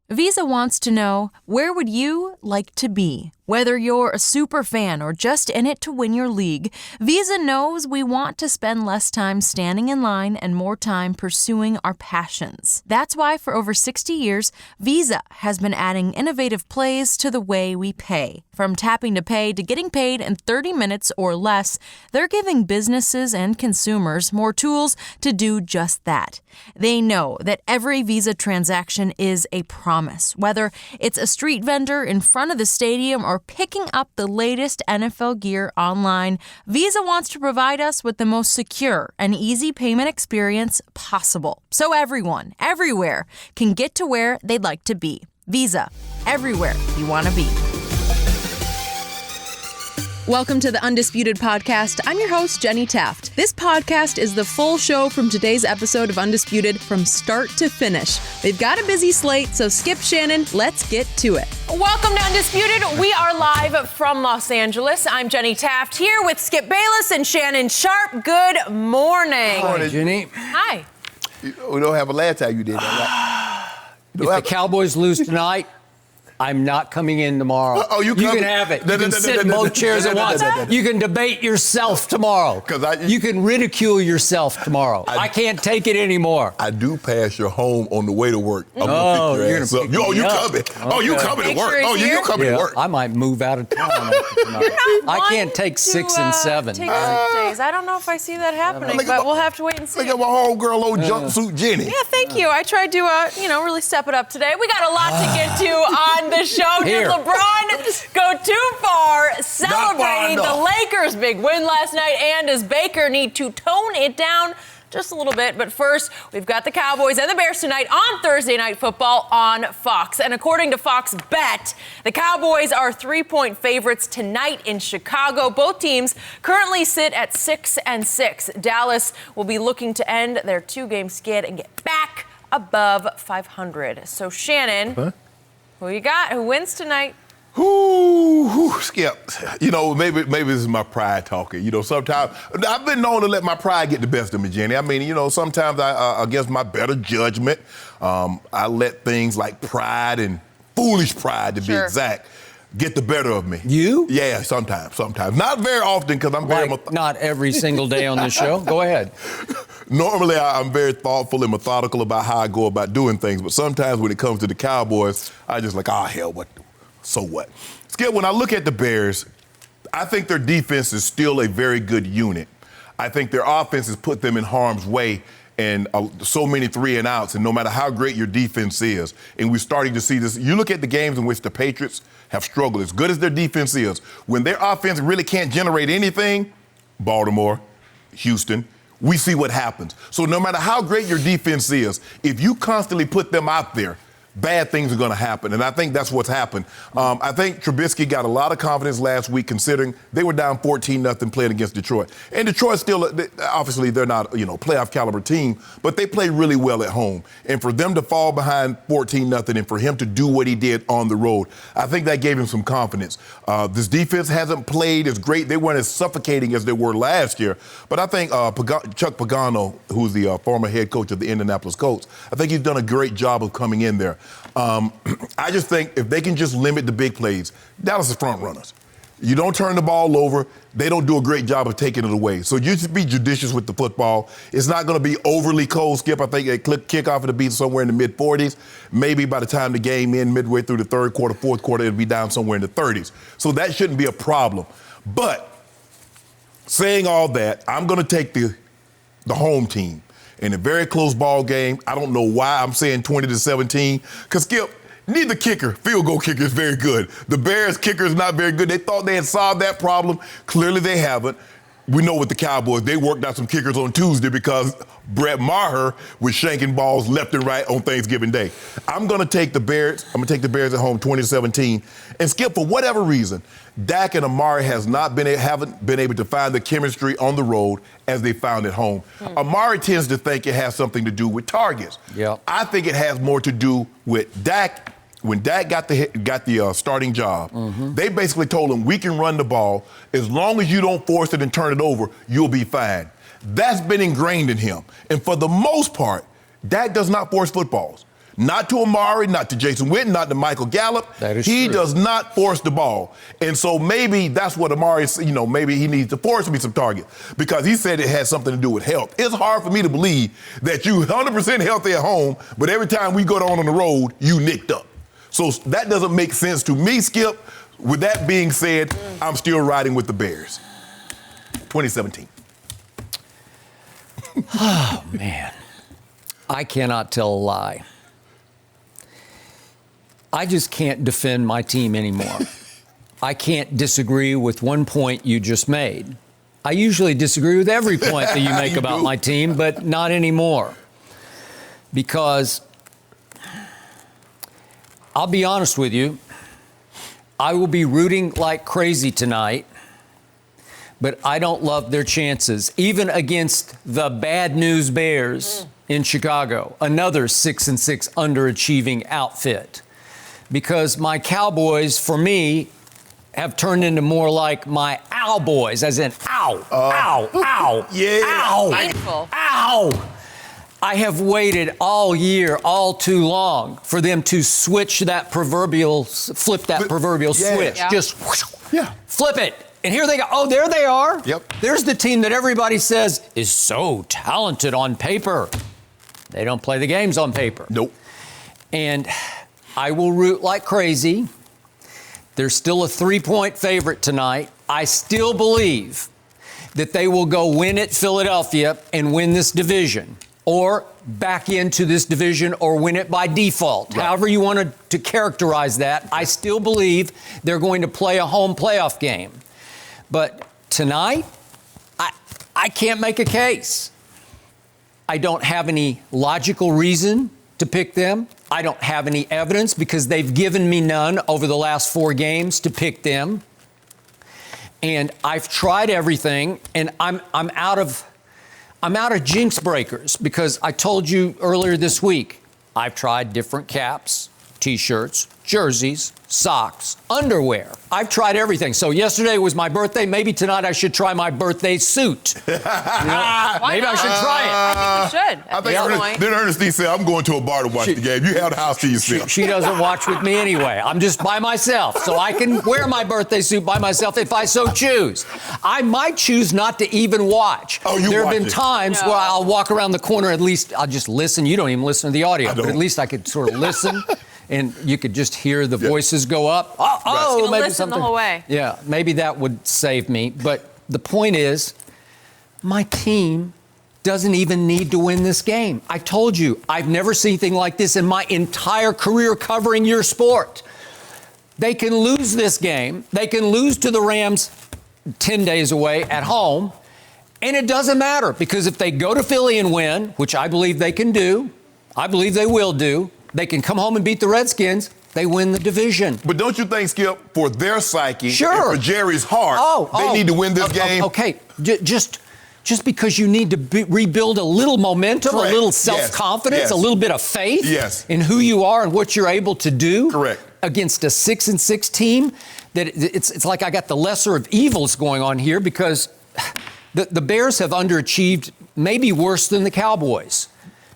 Visa wants to know, where would you like to be? Whether you're a super fan or just in it to win your league, Visa knows we want to spend less time standing in line and more time pursuing our passions. That's why for over 60 years, Visa has been adding innovative plays to the way we pay. From tapping to pay to getting paid in 30 minutes or less, they're giving businesses and consumers more tools to do just that. They know that every Visa transaction is a promise, whether it's a street vendor in front of the stadium or picking up the latest NFL gear online. Visa wants to provide us with the most secure and easy payment experience possible, so everyone, everywhere, can get to where they'd like to be. Visa, everywhere you want to be. Welcome to the Undisputed podcast. I'm your host, Jenny Taft. This podcast is the full show from today's episode of Undisputed from start to finish. They've got a busy slate, so skip Shannon. Let's get to it. Welcome to Undisputed. We are live from Los Angeles. I'm Jenny Taft here with Skip Bayless and Shannon Sharpe. Good morning. Good morning, Jenny. Hi. We don't have a last time you did that, right? If the Cowboys lose tonight, I'm not coming in tomorrow. Oh, you can have it. You can sit in both chairs at once. You can debate yourself tomorrow. You can ridicule yourself tomorrow. I can't take it anymore. I do pass your home on the way to work. I'm Oh, gonna pick your you're ass gonna up. pick Oh, you me up. coming? Oh, you coming to Make work? sure he's Oh, you here? coming to work? I might move out of town after tonight. I can't take 6 and 7. Take sick days. I don't know if I see that happening, but we'll have to wait and see. Look at my homegirl, old jumpsuit Jenny. Yeah, thank you. I tried to, really step it up today. We got a lot to get to on the show. Here. Did LeBron go too far celebrating the Lakers' big win last night? And does Baker need to tone it down just a little bit? But first, we've got the Cowboys and the Bears tonight on Thursday Night Football on Fox. And according to Fox Bet, the Cowboys are 3-point favorites tonight in Chicago. Both teams currently sit at 6-6. Dallas will be looking to end their 2-game skid and get back above 500. So, Shannon, who you got? Who wins tonight? Skip. Maybe this is my pride talking. Sometimes I've been known to let my pride get the best of me, Jenny. I mean, sometimes I against my better judgment, I let things like pride and foolish pride, to be exact, get the better of me. You? Yeah, sometimes. Not very often, because I'm very not every single day on the show. Go ahead. Normally, I'm very thoughtful and methodical about how I go about doing things, but sometimes when it comes to the Cowboys, I just like, hell, so what? Skip, when I look at the Bears, I think their defense is still a very good unit. I think their offense has put them in harm's way and so many 3-and-outs, and no matter how great your defense is, and we're starting to see this. You look at the games in which the Patriots have struggled. As good as their defense is, when their offense really can't generate anything, Baltimore, Houston, we see what happens. So no matter how great your defense is, if you constantly put them out there, bad things are going to happen, and I think that's what's happened. I think Trubisky got a lot of confidence last week, considering they were down 14-0 playing against Detroit. And Detroit still, obviously, they're not playoff caliber team, but they play really well at home. And for them to fall behind 14-0 and for him to do what he did on the road, I think that gave him some confidence. This defense hasn't played as great. They weren't as suffocating as they were last year. But I think Chuck Pagano, who's the former head coach of the Indianapolis Colts, I think he's done a great job of coming in there. I just think if they can just limit the big plays, Dallas is front runners. You don't turn the ball over. They don't do a great job of taking it away. So you should be judicious with the football. It's not going to be overly cold, Skip. I think a kickoff will be somewhere in the mid-40s. Maybe by the time the game ends, midway through the third quarter, fourth quarter, it'll be down somewhere in the 30s. So that shouldn't be a problem. But saying all that, I'm going to take the home team. In a very close ball game. I don't know why I'm saying 20-17. Because, Skip, neither field goal kicker is very good. The Bears kicker is not very good. They thought they had solved that problem. Clearly they haven't. We know with the Cowboys, they worked out some kickers on Tuesday because Brett Maher was shanking balls left and right on Thanksgiving Day. I'm going to take the Bears. I'm going to take the Bears at home 20-17. And, Skip, for whatever reason, Dak and Amari haven't been able to find the chemistry on the road as they found at home. Amari tends to think it has something to do with targets. Yep. I think it has more to do with Dak. When Dak got the starting job, they basically told him, we can run the ball. As long as you don't force it and turn it over, you'll be fine. That's been ingrained in him. And for the most part, Dak does not force footballs. Not to Amari, not to Jason Witten, not to Michael Gallup. That is he true. does not force the ball. And so maybe that's what Amari, maybe he needs to force me some targets because he said it has something to do with health. It's hard for me to believe that you 100% healthy at home, but every time we go down on the road, you nicked up. So that doesn't make sense to me, Skip. With that being said, I'm still riding with the Bears. 2017. Oh, man. I cannot tell a lie. I just can't defend my team anymore. I can't disagree with one point you just made. I usually disagree with every point that you make about my team, but not anymore. Because I'll be honest with you, I will be rooting like crazy tonight, but I don't love their chances, even against the bad news Bears in Chicago, another 6-6 underachieving outfit. Because my Cowboys, for me, have turned into more like my ow boys, as in ow, ow, ow, yeah, ow, painful. ow. I have waited all year, all too long, for them to switch that proverbial, flip that proverbial switch. Yeah. Just flip it. And here they go. Oh, there they are. Yep. There's the team that everybody says is so talented on paper. They don't play the games on paper. Nope. And I will root like crazy. They're still a 3-point favorite tonight. I still believe that they will go win at Philadelphia and win this division, or back into this division, or win it by default. Right. However you want to characterize that, I still believe they're going to play a home playoff game. But tonight, I can't make a case. I don't have any logical reason to pick them. I don't have any evidence because they've given me none over the last 4 games to pick them. And I've tried everything, and I'm out of jinx breakers because I told you earlier this week, I've tried different caps, T-shirts, jerseys, socks, underwear. I've tried everything. So yesterday was my birthday. Maybe tonight I should try my birthday suit. Maybe I should try it. I think you should. I think then Ernestine said, I'm going to a bar to watch the game. You have the house to yourself. She doesn't watch with me anyway. I'm just by myself. So I can wear my birthday suit by myself if I so choose. I might choose not to even watch. Oh, you There have watch been it. times where I'll walk around the corner, at least I'll just listen. You don't even listen to the audio, but at least I could sort of listen. And you could just hear the voices go up. Maybe maybe listen something. the whole way. Yeah, maybe that would save me. But the point is, my team doesn't even need to win this game. I told you, I've never seen anything like this in my entire career covering your sport. They can lose this game. They can lose to the Rams 10 days away at home. And it doesn't matter because if they go to Philly and win, which I believe they can do, I believe they will do, they can come home and beat the Redskins. They win the division. But don't you think, Skip, for their psyche, Sure. and for Jerry's heart, they need to win this game? Okay, just because you need to rebuild a little momentum, Correct. a little self-confidence, Yes. a little bit of faith Yes. in who you are and what you're able to do. Correct. Against a 6-6 team, that it's like I got the lesser of evils going on here because the Bears have underachieved maybe worse than the Cowboys.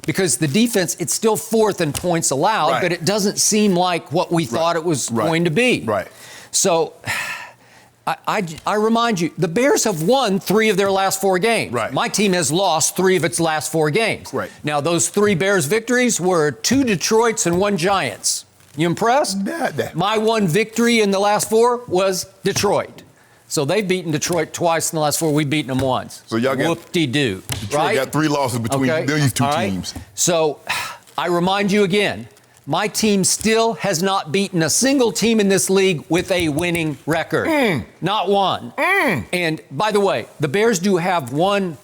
Because the defense, it's still 4th in points allowed, but it doesn't seem like what we thought it was going to be. Right. So I remind you, the Bears have won 3 of their last 4 games. Right. My team has lost 3 of its last 4 games. Right. Now, those 3 Bears victories were 2 Detroits and 1 Giants. You impressed? Nah. My 1 victory in the last 4 was Detroit. So they've beaten Detroit twice in the last 4. We've beaten them once. So y'all got whoop-de-doo. Detroit got 3 losses between these 2 teams. So I remind you again, my team still has not beaten a single team in this league with a winning record. Not one. And by the way, the Bears do have one,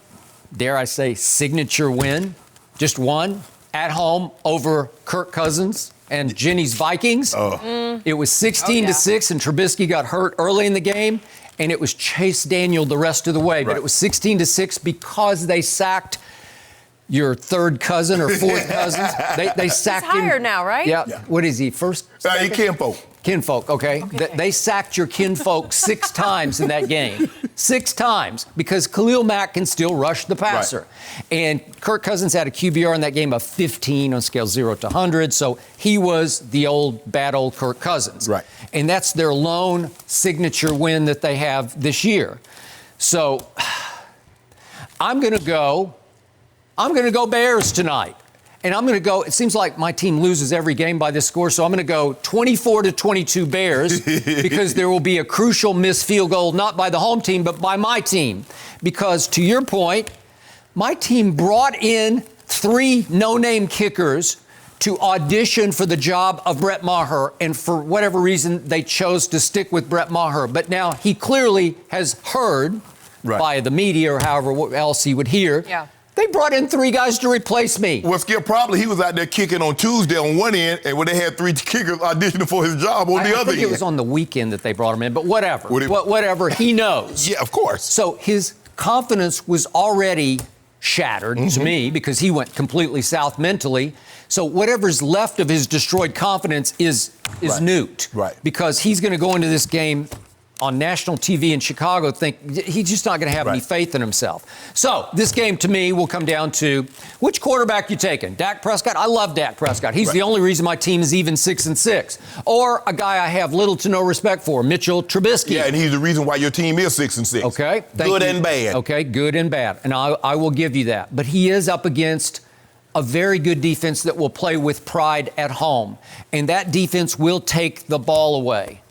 dare I say, signature win. Just one at home over Kirk Cousins and Jenny's Vikings. It was 16-6, and Trubisky got hurt early in the game. And it was Chase Daniel the rest of the way. But it was 16-6 because they sacked your 3rd cousin or 4th cousin. They sacked him. He's higher now, right? Yeah. What is he? First? He Campo. Kinfolk, okay? They sacked your kinfolk 6 times in that game. 6 times, because Khalil Mack can still rush the passer. Right. And Kirk Cousins had a QBR in that game of 15 on a scale 0 to 100, so he was the bad old Kirk Cousins. Right. And that's their lone signature win that they have this year. So I'm going to go Bears tonight. And I'm going to go, it seems like my team loses every game by this score, so I'm going to go 24-22 Bears because there will be a crucial missed field goal, not by the home team, but by my team. Because to your point, my team brought in 3 no-name kickers to audition for the job of Brett Maher, and for whatever reason, they chose to stick with Brett Maher. But now he clearly has heard via the media or however else he would hear. Yeah. They brought in 3 guys to replace me. Well, Skip, probably he was out there kicking on Tuesday on one end, and when they had 3 kickers auditioning for his job on the other end. I think it was on the weekend that they brought him in, but whatever. Whatever, he knows. Yeah, of course. So his confidence was already shattered to me because he went completely south mentally. So whatever's left of his destroyed confidence is nuked. Right. Because he's going to go into this game on national TV in Chicago, think he's just not going to have any faith in himself. So this game, to me, will come down to which quarterback you taking. Dak Prescott? I love Dak Prescott. He's the only reason my team is even 6-6. Or a guy I have little to no respect for, Mitchell Trubisky. Yeah, and he's the reason why your team is 6-6. Okay. Good and bad. Okay, good and bad. And I will give you that. But he is up against a very good defense that will play with pride at home. And that defense will take the ball away.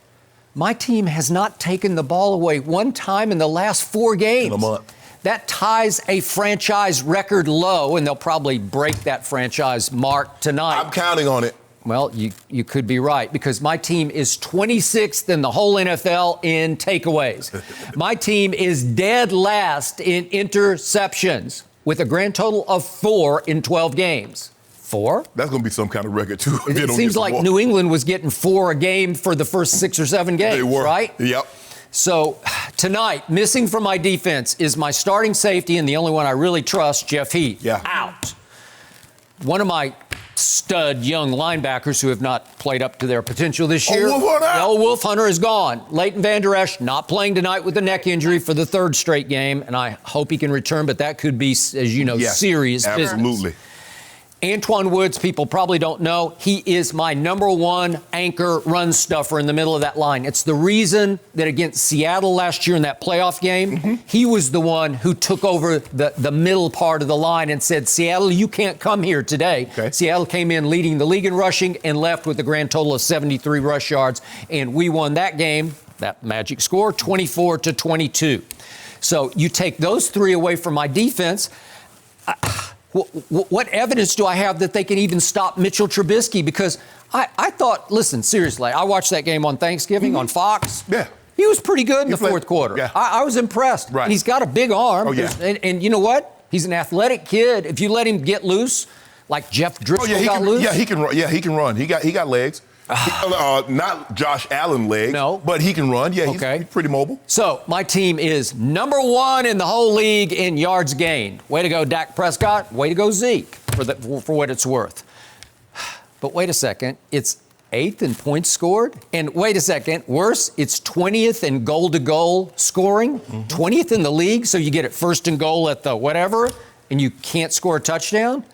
My team has not taken the ball away one time in the last 4 games. In a month. That ties a franchise record low, and they'll probably break that franchise mark tonight. I'm counting on it. Well, you could be right, because my team is 26th in the whole NFL in takeaways. My team is dead last in interceptions with a grand total of 4 in 12 games. 4? That's going to be some kind of record, too. It seems like New England was getting 4 a game for the first 6 or 7 games, they were. Right? Yep. So tonight, missing from my defense is my starting safety and the only one I really trust, Jeff Heath. Yeah. Out. One of my stud young linebackers who have not played up to their potential this year. Wolf Hunter is gone. Leighton Vander Esch not playing tonight with a neck injury for the 3rd straight game, and I hope he can return, but that could be, as you know, serious business. Absolutely. Antoine Woods, people probably don't know, he is my number 1 anchor run stuffer in the middle of that line. It's the reason that against Seattle last year in that playoff game, he was the one who took over the middle part of the line and said, Seattle, you can't come here today. Okay. Seattle came in leading the league in rushing and left with a grand total of 73 rush yards. And we won that game, that magic score, 24-22. So you take those 3 away from my defense. What evidence do I have that they can even stop Mitchell Trubisky? Because I thought, listen, seriously, I watched that game on Thanksgiving on Fox. Yeah. He was pretty good in the 4th quarter. Yeah. I was impressed. Right. And he's got a big arm. Oh, yeah. And you know what? He's an athletic kid. If you let him get loose, like Jeff Driscoll got loose. Yeah, he can run. Yeah, he can run. He got legs. Not Josh Allen legs. No. But he can run. Yeah, he's pretty mobile. So my team is number 1 in the whole league in yards gained. Way to go, Dak Prescott. Way to go, Zeke, for what it's worth. But wait a second. It's 8th in points scored. And wait a second. Worse, it's 20th in goal-to-goal scoring. 20th in the league, so you get it 1st and goal at the whatever, and you can't score a touchdown.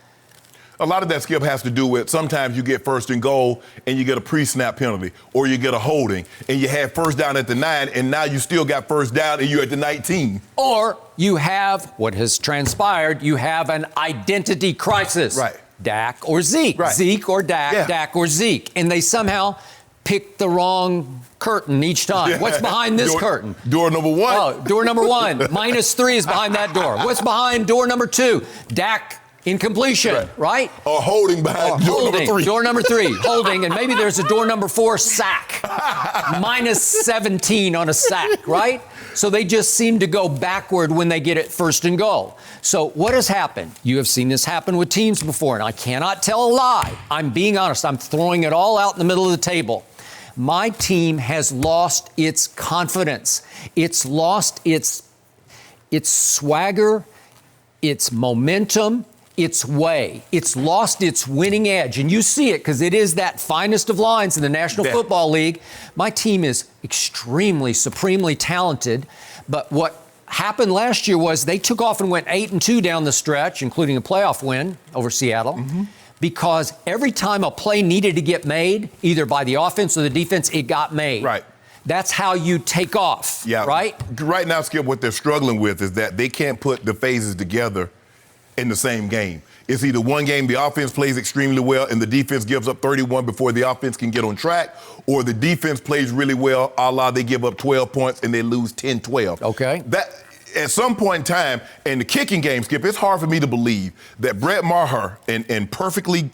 A lot of that, Skip, has to do with sometimes you get 1st and goal and you get a pre-snap penalty, or you get a holding and you have 1st down at the 9 and now you still got 1st down and you're at the 19. Or you have what has transpired. You have an identity crisis. Right. Dak or Zeke. Right. Zeke or Dak. Yeah. Dak or Zeke. And they somehow pick the wrong curtain each time. What's behind this curtain? Door number 1. Oh, door number 1. -3 is behind that door. What's behind door number 2? Dak incompletion, right? Or holding behind door number 3. Door number 3, holding, and maybe there's a door number 4, sack. -17 on a sack, right? So they just seem to go backward when they get it 1st and goal. So what has happened? You have seen this happen with teams before, and I cannot tell a lie. I'm being honest. I'm throwing it all out in the middle of the table. My team has lost its confidence. It's lost its swagger, its momentum, its way. It's lost its winning edge. And you see it because it is that finest of lines in the National Football League. My team is extremely, supremely talented. But what happened last year was they took off and went 8-2 down the stretch, including a playoff win over Seattle, because every time a play needed to get made, either by the offense or the defense, it got made. Right. That's how you take off, right? Right now, Skip, what they're struggling with is that they can't put the phases together in the same game. It's either one game the offense plays extremely well and the defense gives up 31 before the offense can get on track, or the defense plays really well, a la they give up 12 points and they lose 10-12. Okay. That at some point in time, in the kicking game, Skip, it's hard for me to believe that Brett Maher, in perfectly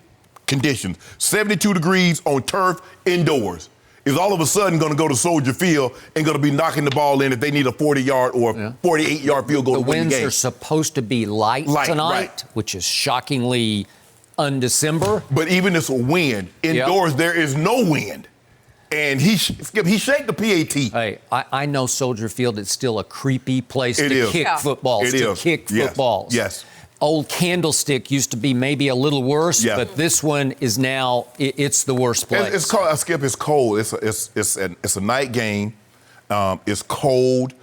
conditioned, 72 degrees on turf indoors, is all of a sudden going to go to Soldier Field and going to be knocking the ball in if they need a 40-yard or 48-yard field goal to win the game. The winds are supposed to be light tonight, which is shockingly un-December. But even it's a wind. Indoors, there is no wind. And he shaked the PAT. Hey, I know Soldier Field is still a creepy place to kick footballs. Yes. Old Candlestick used to be maybe a little worse, but this one is now, it's the worst place. It's cold, Skip, it's cold. It's a night game. It's cold.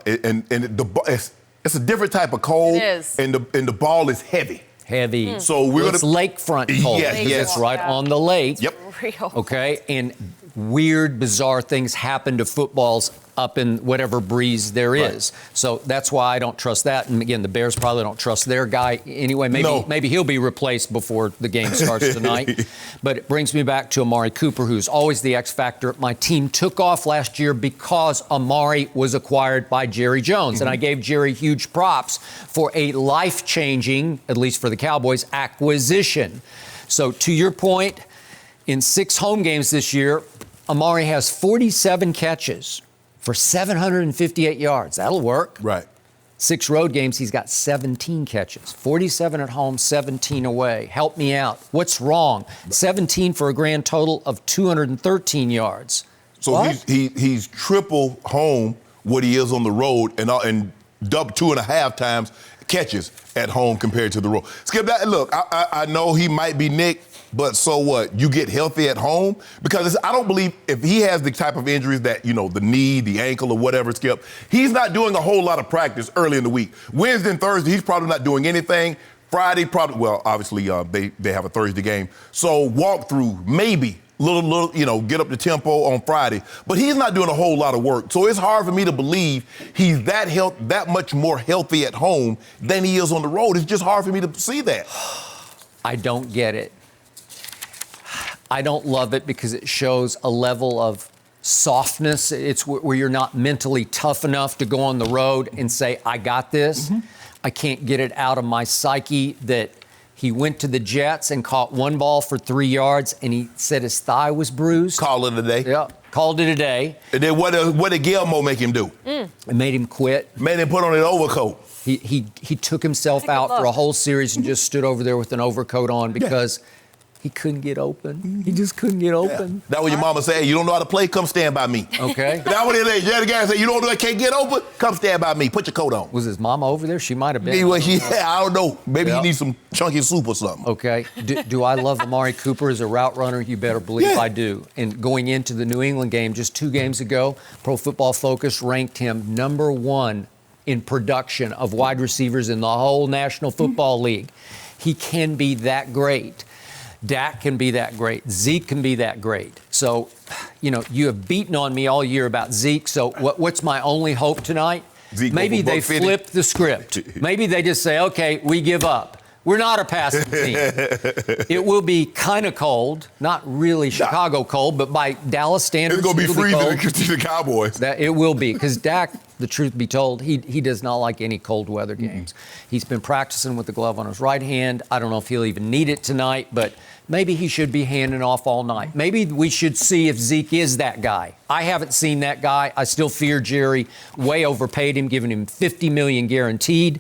It's a different type of cold. It is. And the ball is heavy. Heavy. So it's lakefront cold. Yes. It's right on the lake. Yep. Real. Okay, and weird, bizarre things happen to footballs up in whatever breeze there is. So that's why I don't trust that. And again, the Bears probably don't trust their guy anyway. Maybe he'll be replaced before the game starts tonight. But it brings me back to Amari Cooper, who's always the X factor. My team took off last year because Amari was acquired by Jerry Jones. And I gave Jerry huge props for a life-changing, at least for the Cowboys, acquisition. So to your point, in 6 home games this year, Amari has 47 catches for 758 yards. That'll work. Right. 6 road games, he's got 17 catches. 47 at home, 17 away. Help me out. What's wrong? 17 for a grand total of 213 yards. So he's triple home what he is on the road and double 2.5 times catches at home compared to the road. Skip, look, I know he might be nicked, but so what? You get healthy at home? Because I don't believe if he has the type of injuries that, the knee, the ankle, or whatever, Skip, he's not doing a whole lot of practice early in the week. Wednesday and Thursday, he's probably not doing anything. Friday, probably, well, obviously, they have a Thursday game. So walk through, maybe, little, get up the tempo on Friday. But he's not doing a whole lot of work. So it's hard for me to believe he's that much more healthy at home than he is on the road. It's just hard for me to see that. I don't get it. I don't love it because it shows a level of softness. It's where you're not mentally tough enough to go on the road and say, I got this. I can't get it out of my psyche that he went to the Jets and caught one ball for 3 yards, and he said his thigh was bruised. Call it a day. Yeah, called it a day. And then what did Gilmore make him do? It made him quit. Made him put on an overcoat. He took himself out for a whole series and just stood over there with an overcoat on because he couldn't get open. He just couldn't get open. That what your mama say, hey, you don't know how to play? Come stand by me. Okay. That what it is. The guy say, you don't know I can't get open? Come stand by me. Put your coat on. Was his mama over there? She might have been. I don't know. Maybe he needs some chunky soup or something. Okay. Do I love Amari Cooper as a route runner? You better believe I do. And going into the New England game just 2 games ago, Pro Football Focus ranked him #1 in production of wide receivers in the whole National Football League. He can be that great. Dak can be that great. Zeke can be that great. So, you have beaten on me all year about Zeke. So what's my only hope tonight? Zeke Maybe they flip the script. Maybe they just say, okay, we give up. We're not a passing team. It will be kind of cold, not really Chicago cold, but by Dallas standards, it's going to be freezing to the Cowboys. It will be, because Dak, the truth be told, he does not like any cold weather games. He's been practicing with the glove on his right hand. I don't know if he'll even need it tonight, but maybe he should be handing off all night. Maybe we should see if Zeke is that guy. I haven't seen that guy. I still fear Jerry way overpaid him, giving him $50 million guaranteed.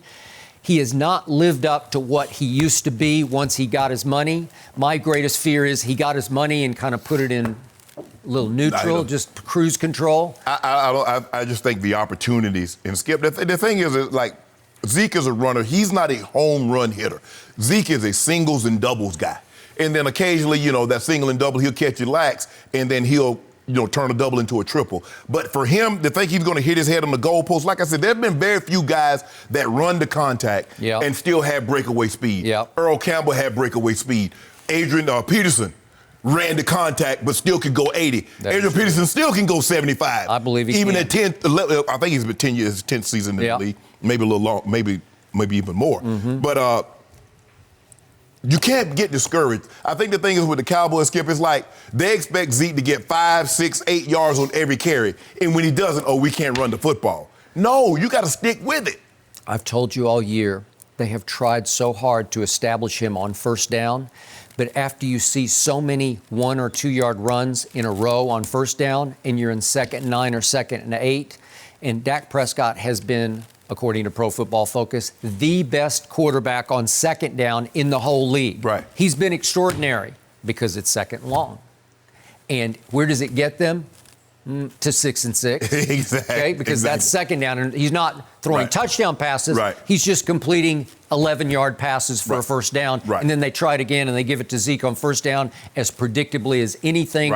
He has not lived up to what he used to be once he got his money. My greatest fear is he got his money and kind of put it in a little neutral, just cruise control. I just think the opportunities, and Skip, the thing is like, Zeke is a runner. He's not a home run hitter. Zeke is a singles and doubles guy. And then occasionally, that single and double, he'll catch you lax, and then he'll, turn a double into a triple. But for him to think he's going to hit his head on the goalpost, like I said, there have been very few guys that run to contact and still have breakaway speed. Earl Campbell had breakaway speed. Adrian Peterson ran to contact, but still could go 80. Adrian Peterson still can go 75. I believe he even can. At 10, 11, I think he's been 10 years, 10th season in the league, maybe a little long, maybe even more. But you can't get discouraged. I think the thing is with the Cowboys, Skip, is like they expect Zeke to get 5, 6, 8 yards on every carry. And when he doesn't, we can't run the football. No, you got to stick with it. I've told you all year, they have tried so hard to establish him on first down. But after you see so many 1 or 2 yard runs in a row on first down, and you're in 2nd and 9 or 2nd and 8, and Dak Prescott has been, according to Pro Football Focus, the best quarterback on 2nd down in the whole league. Right. He's been extraordinary because it's 2nd and long. And where does it get them? To 6 and 6. Exactly. Okay? Because that's 2nd down, and he's not throwing touchdown passes. He's just completing 11-yard passes for a first down. And then they try it again, and they give it to Zeke on first down as predictably as anything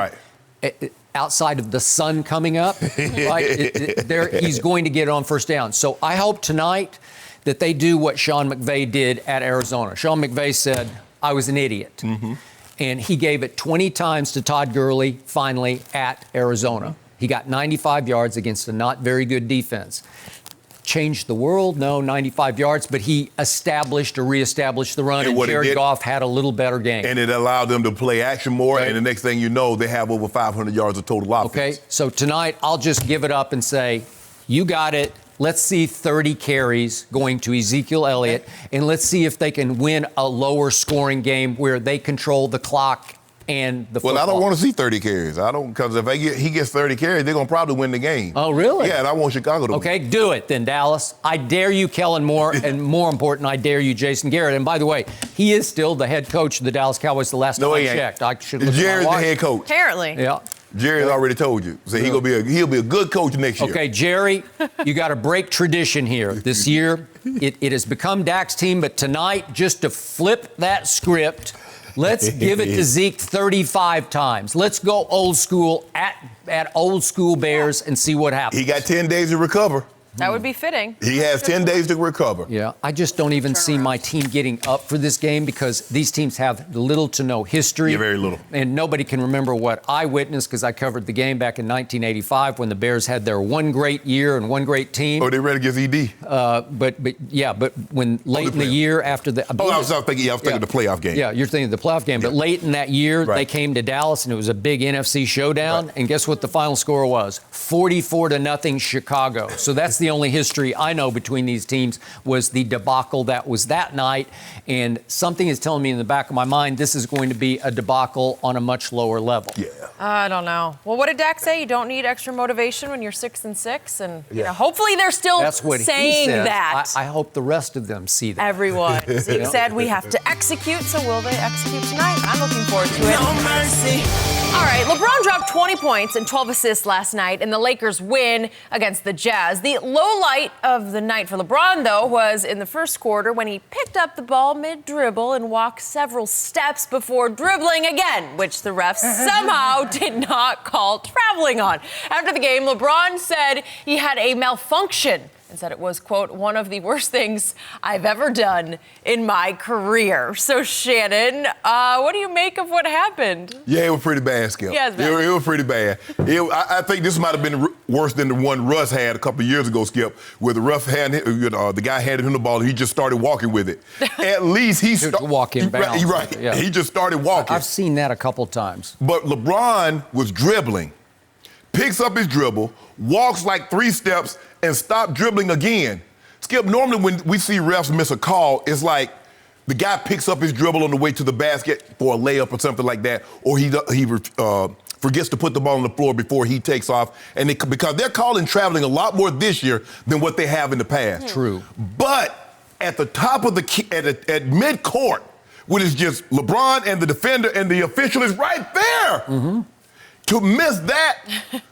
outside of the sun coming up. He's going to get it on first down. So I hope tonight that they do what Sean McVay did at Arizona. Sean McVay said, I was an idiot. And he gave it 20 times to Todd Gurley, finally, at Arizona. He got 95 yards against a not very good defense. Changed the world? No, 95 yards, but he established or reestablished the run, and Jared Goff had a little better game. And it allowed them to play action more, and the next thing you know, they have over 500 yards of total offense. Okay, so tonight, I'll just give it up and say, you got it. Let's see 30 carries going to Ezekiel Elliott, and let's see if they can win a lower scoring game where they control the clock and the football. Well, I don't want to see 30 carries. Because if he gets 30 carries, they're going to probably win the game. Oh, really? Yeah, and I want Chicago to win. Okay, do it then, Dallas. I dare you, Kellen Moore, and more important, I dare you, Jason Garrett. And by the way, he is still the head coach of the Dallas Cowboys the last time I checked. I should look Jared's at my watch. the head coach. Apparently. Yeah. Jerry's already told you. So he'll be a good coach next year. Okay, Jerry, you got to break tradition here. This year, it has become Dak's team, but tonight, just to flip that script, let's give it to Zeke 35 times. Let's go old school at old school Bears and see what happens. He got 10 days to recover. That would be fitting. He has 10 days to recover. Yeah, I just don't even see my team getting up for this game because these teams have little to no history. Yeah, very little. And nobody can remember what I witnessed because I covered the game back in 1985 when the Bears had their one great year and one great team. Oh, they ran against ED. But when late in the year after the... I was thinking the playoff game. Yeah, you're thinking the playoff game. But late in that year, they came to Dallas, and it was a big NFC showdown. And guess what the final score was? 44-0 Chicago. So that's the only history I know between these teams was the debacle that was that night. And something is telling me in the back of my mind this is going to be a debacle on a much lower level. Yeah. I don't know. Well, what did Dak say? You don't need extra motivation when you're 6 and 6, and hopefully they're still saying that. I hope the rest of them see that. Everyone. Zeke said we have to execute, so will they execute tonight? I'm looking forward to it. No mercy. All right, LeBron dropped 20 points and 12 assists last night in the Lakers' win against the Jazz. The low light of the night for LeBron, though, was in the first quarter when he picked up the ball mid-dribble and walked several steps before dribbling again, which the refs somehow did not call traveling on. After the game, LeBron said he had a malfunction and said it was, quote, one of the worst things I've ever done in my career. So, Shannon, what do you make of what happened? Yeah, it was pretty bad, Skip. Yeah, it was pretty bad. I think this might have been worse than the one Russ had a couple of years ago, Skip, where the ref had the guy handed him the ball and he just started walking with it. At least he started walking bounce. Right. Yeah. He just started walking. I've seen that a couple times. But LeBron was dribbling, picks up his dribble, walks like 3 steps, and stop dribbling again. Skip, normally when we see refs miss a call, it's like the guy picks up his dribble on the way to the basket for a layup or something like that, or he forgets to put the ball on the floor before he takes off, and because they're calling traveling a lot more this year than what they have in the past. True. But at the top of at mid-court, when it's just LeBron and the defender and the official is right there. Mm-hmm. To miss that,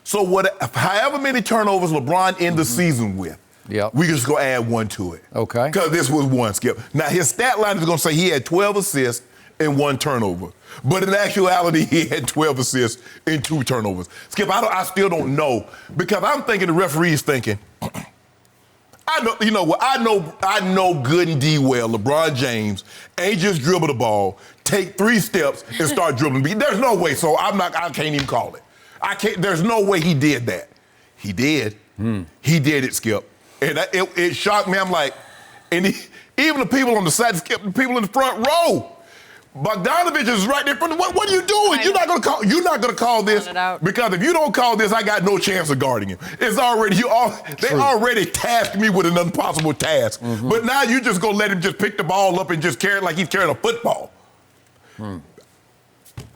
so however many turnovers LeBron ended the season with, Yep. We just go add one to it. Okay. Because this was one, Skip. Now, his stat line is going to say he had 12 assists and 1 turnover. But in actuality, he had 12 assists and 2 turnovers. Skip, I still don't know, because I'm thinking the referee's thinking, I know, you know what? I know good and D well LeBron James ain't just dribble the ball, take 3 steps and start dribbling. There's no way. So I can't even call it. There's no way he did that. He did. He did it, Skip. And it shocked me. I'm like, and even the people on the side, Skip, the people in the front row, Bogdanovich is right there. What are you doing? You're not gonna call this, because if you don't call this, I got no chance of guarding him. It's already they already tasked me with an impossible task. But now you just gonna let him just pick the ball up and just carry it like he's carrying a football.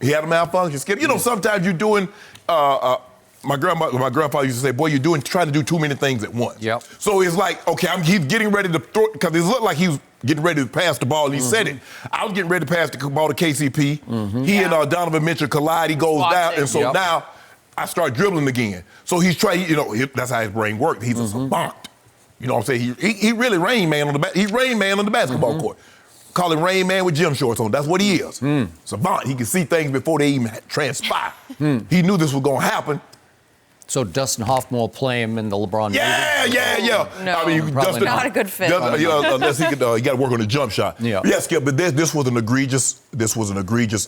He had a malfunction, Skip. You know, sometimes you're doing. My grandfather used to say, "Boy, trying to do too many things at once." Yep. So it's like, okay, he's getting ready to throw, because it looked like he was getting ready to pass the ball, and he said it. I was getting ready to pass the ball to KCP. He and Donovan Mitchell collide. He goes down, and so now I start dribbling again. So he's trying. You know, that's how his brain works. He's a savant. You know what I'm saying? He really Rain Man on the he's Rain Man on the basketball court. Call him Rain Man with gym shorts on. That's what he is. Savant. He can see things before they even transpire. He knew this was going to happen. So Dustin Hoffman will play him in the LeBron. Yeah. No, I mean, Dustin, not a good fit. Unless he could, you got to work on the jump shot. Yeah, Skip, but this was an egregious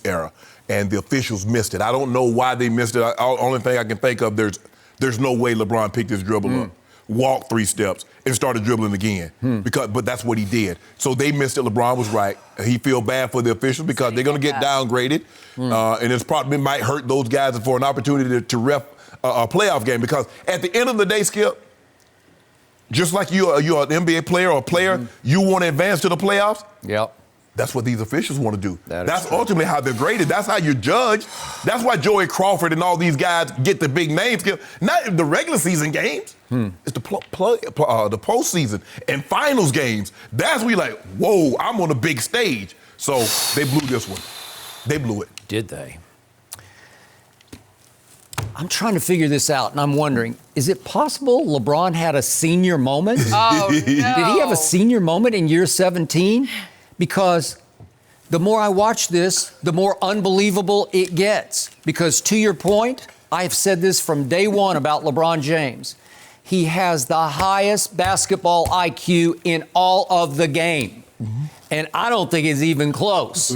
error, and the officials missed it. I don't know why they missed it. Only thing I can think of, there's no way LeBron picked his dribble up, walked 3 steps, and started dribbling again. But that's what he did. So they missed it. LeBron was right. He feel bad for the officials because they're going to get downgraded, and it's probably might hurt those guys for an opportunity to ref a playoff game, because at the end of the day, Skip, just like you're an NBA player or a player, you want to advance to the playoffs. Yep. That's what these officials want to do. That's true. ultimately how they're graded. That's how you're judged. That's why Joey Crawford and all these guys get the big names. Skip. Not the regular season games. It's the postseason and finals games. That's where you're like, whoa, I'm on a big stage. So they blew this one. They blew it. Did they? I'm trying to figure this out, and I'm wondering, is it possible LeBron had a senior moment? Oh, no. Did he have a senior moment in year 17? Because the more I watch this, the more unbelievable it gets. Because to your point, I've said this from day one about LeBron James. He has the highest basketball IQ in all of the game. And I don't think it's even close.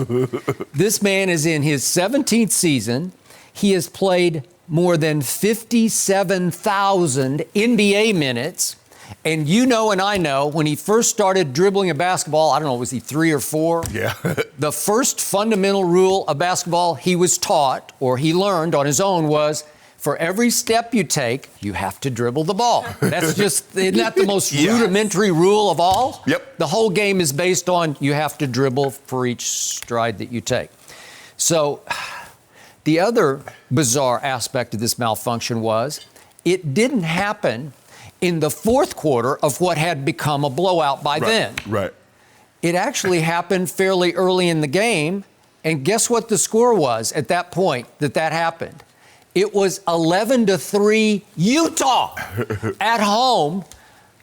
This man is in his 17th season. He has played more than 57,000 NBA minutes. And you know and I know, when he first started dribbling a basketball, I don't know, was he 3 or 4? Yeah. The first fundamental rule of basketball he was taught, or he learned on his own, was for every step you take, you have to dribble the ball. That's just, isn't that the most rudimentary rule of all? Yep. The whole game is based on you have to dribble for each stride that you take. So the other bizarre aspect of this malfunction was it didn't happen in the fourth quarter of what had become a blowout by then. Right. It actually happened fairly early in the game, and guess what the score was at that point that happened? It was 11-3 Utah. At home,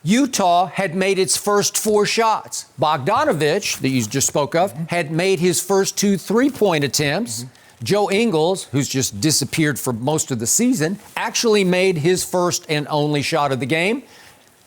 Utah had made its first 4 shots. Bogdanovich, that you just spoke of, had made his first 2 3-point attempts. Joe Ingles, who's just disappeared for most of the season, actually made his first and only shot of the game.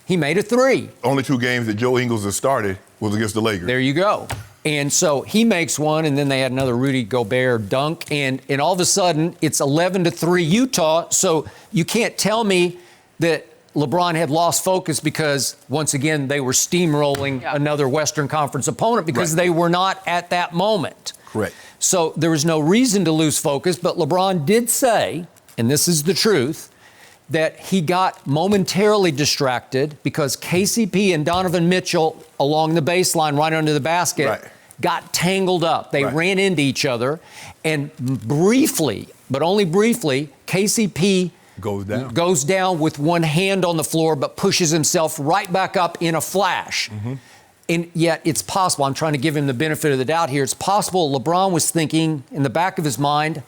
He made a 3. Only 2 games that Joe Ingles has started was against the Lakers. There you go. And so he makes one, and then they had another Rudy Gobert dunk, and all of a sudden it's 11-3 Utah. So you can't tell me that LeBron had lost focus because, once again, they were steamrolling another Western Conference opponent, because they were not at that moment. Correct. So there was no reason to lose focus, but LeBron did say, and this is the truth, that he got momentarily distracted because KCP and Donovan Mitchell along the baseline right under the basket got tangled up. They ran into each other, and briefly, but only briefly, KCP goes down with one hand on the floor but pushes himself right back up in a flash. And yet it's possible, I'm trying to give him the benefit of the doubt here, it's possible LeBron was thinking in the back of his mind,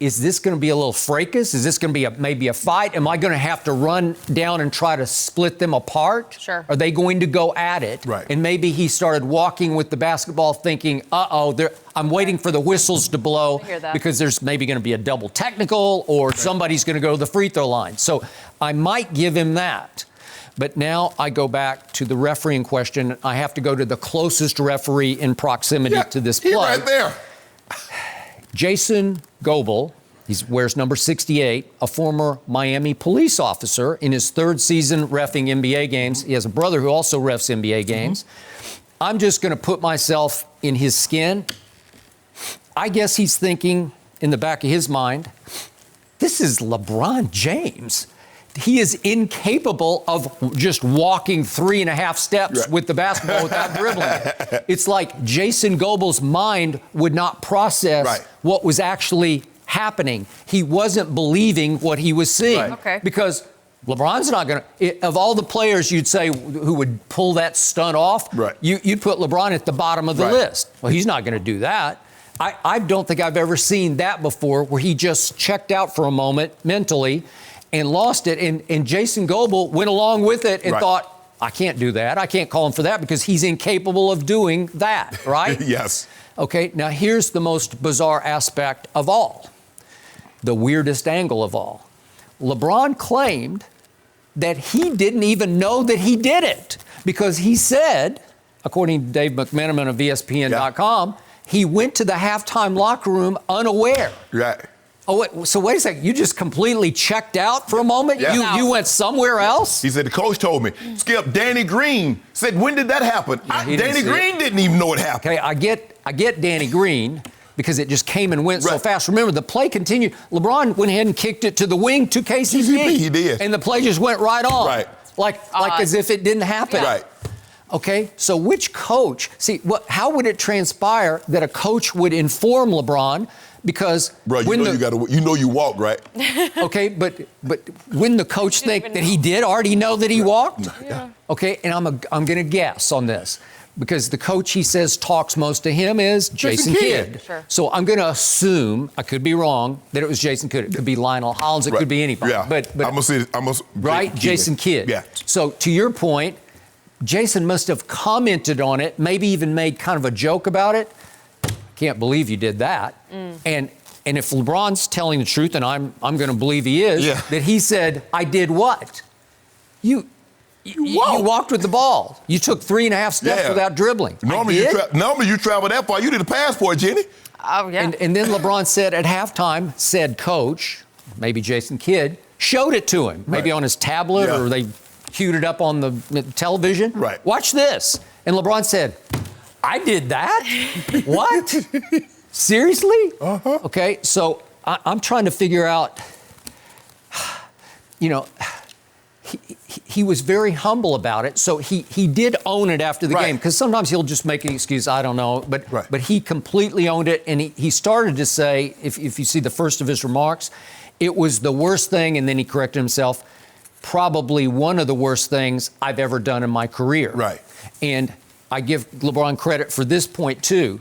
is this going to be a little fracas? Is this going to be maybe a fight? Am I going to have to run down and try to split them apart? Sure. Are they going to go at it? Right. And maybe he started walking with the basketball thinking, I'm waiting for the whistles to blow because there's maybe going to be a double technical or somebody's going to go to the free throw line. So I might give him that. But now I go back to the refereeing question. I have to go to the closest referee in proximity to this play. Right there. Jason Goebel, he wears number 68, a former Miami police officer in his third season reffing NBA games. He has a brother who also refs NBA games. I'm just going to put myself in his skin. I guess he's thinking in the back of his mind, this is LeBron James. He is incapable of just walking 3.5 steps with the basketball without dribbling it. It's like Jason Goebel's mind would not process what was actually happening. He wasn't believing what he was seeing. Because LeBron's not going to, of all the players you'd say who would pull that stunt off, you'd put LeBron at the bottom of the list. Well, he's not going to do that. I don't think I've ever seen that before where he just checked out for a moment mentally and lost it, and Jason Goebel went along with it and thought, I can't do that. I can't call him for that because he's incapable of doing that, right? Yes. Okay, now here's the most bizarre aspect of all, the weirdest angle of all. LeBron claimed that he didn't even know that he did it because he said, according to Dave McMenamin of ESPN.com, he went to the halftime locker room unaware. Right. Oh, so wait a second. You just completely checked out for a moment? Yeah. You went somewhere else? He said, the coach told me. Skip, Danny Green said, when did that happen? Danny Green didn't even know it happened. Okay, I get Danny Green because it just came and went so fast. Remember, the play continued. LeBron went ahead and kicked it to the wing to KCP. He did. And the play just went right on. Right. Like as if it didn't happen. Right. Okay, so which coach? See, how would it transpire that a coach would inform LeBron? Because bro, you know you walk, right? Okay, but wouldn't the coach think that he did already know that he walked? Yeah. Okay, and I'm going to guess on this because the coach he says talks most to him is Jason Kidd. Sure. So I'm going to assume, I could be wrong, that it was Jason Kidd. It could be Lionel Hollins. It could be anybody. Yeah. But I'm gonna say right, Jason Kidd. Yeah. So to your point, Jason must have commented on it, maybe even made kind of a joke about it. Can't believe you did that. And if LeBron's telling the truth, and I'm going to believe he is, that he said, I did what? You walked with the ball. You took 3.5 steps without dribbling. Normally you travel that far. You need a passport, Jenny. Oh, yeah. And then LeBron said at halftime, said coach, maybe Jason Kidd, showed it to him, maybe on his tablet or they queued it up on the television. Right. Watch this. And LeBron said, I did that? What? Seriously? Okay, so I'm trying to figure out, he was very humble about it. So he did own it after the game because sometimes he'll just make an excuse, I don't know. But he completely owned it. And he started to say, if you see the first of his remarks, it was the worst thing. And then he corrected himself, probably one of the worst things I've ever done in my career. Right. And I give LeBron credit for this point, too.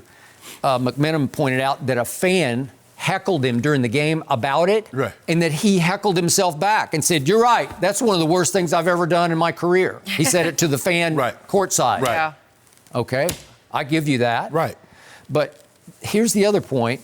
McMenamin pointed out that a fan heckled him during the game about it, and that he heckled himself back and said, you're right, that's one of the worst things I've ever done in my career. He said it to the fan courtside. Right. Yeah. Okay, I give you that. Right. But here's the other point.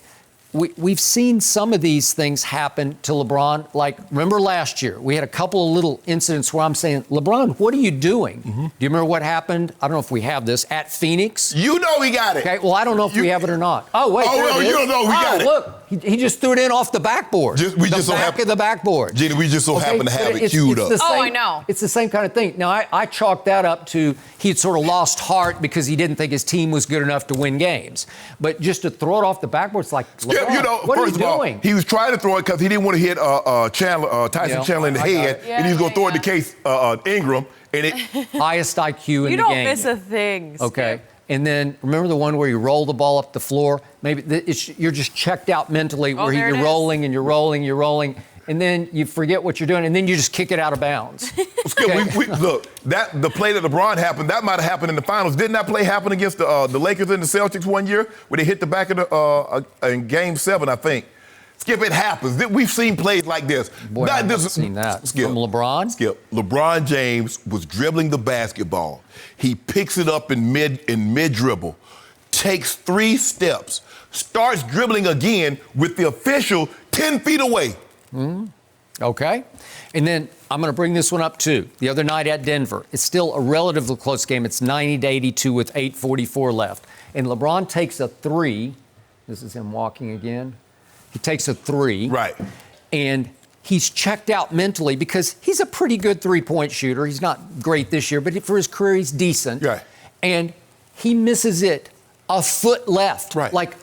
We've seen some of these things happen to LeBron. Like, remember last year, we had a couple of little incidents where I'm saying, LeBron, what are you doing? Do you remember what happened? I don't know if we have this, at Phoenix. You know we got it. Okay, well, I don't know if we have it or not. Oh, wait, there it is. You don't know we got it. Look, he just threw it in off the backboard. The back of the backboard. Jenny, we just so happen to have it queued up. I know. It's the same kind of thing. Now, I chalked that up to he had sort of lost heart because he didn't think his team was good enough to win games. But just to throw it off the backboard, it's like, LeBron, what are you doing? He was trying to throw it because he didn't want to hit Tyson Chandler in the head, and he was going to throw it to Case Ingram. And it highest IQ in the game. You don't miss a thing. Okay. And then remember the one where you roll the ball up the floor? Maybe you're just checked out mentally where you're rolling and you're rolling, and then you forget what you're doing, and then you just kick it out of bounds. Look, the play that LeBron happened, that might have happened in the finals. Didn't that play happen against the Lakers and the Celtics one year where they hit the back of in Game 7, I think? Skip, it happens. We've seen plays like this. Boy, I haven't seen that. Skip, from LeBron? Skip, LeBron James was dribbling the basketball. He picks it up in mid-dribble, takes 3 steps, starts dribbling again with the official 10 feet away. Okay. And then I'm going to bring this one up, too. The other night at Denver, it's still a relatively close game. It's 90-82 with 8:44 left. And LeBron takes a 3. This is him walking again. He takes a 3. Right. And he's checked out mentally because he's a pretty good three-point shooter. He's not great this year, but for his career, he's decent. Right. And he misses it a foot left. Right. Like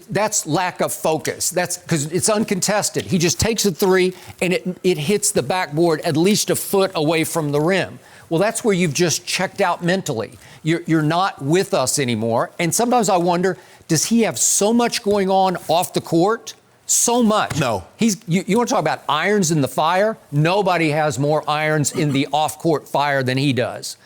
that's lack of focus. That's because it's uncontested. He just takes a 3 and it hits the backboard at least a foot away from the rim. Well, that's where you've just checked out mentally. You're not with us anymore. And sometimes I wonder, does he have so much going on off the court? So much. No. You want to talk about irons in the fire? Nobody has more irons in the off-court fire than he does.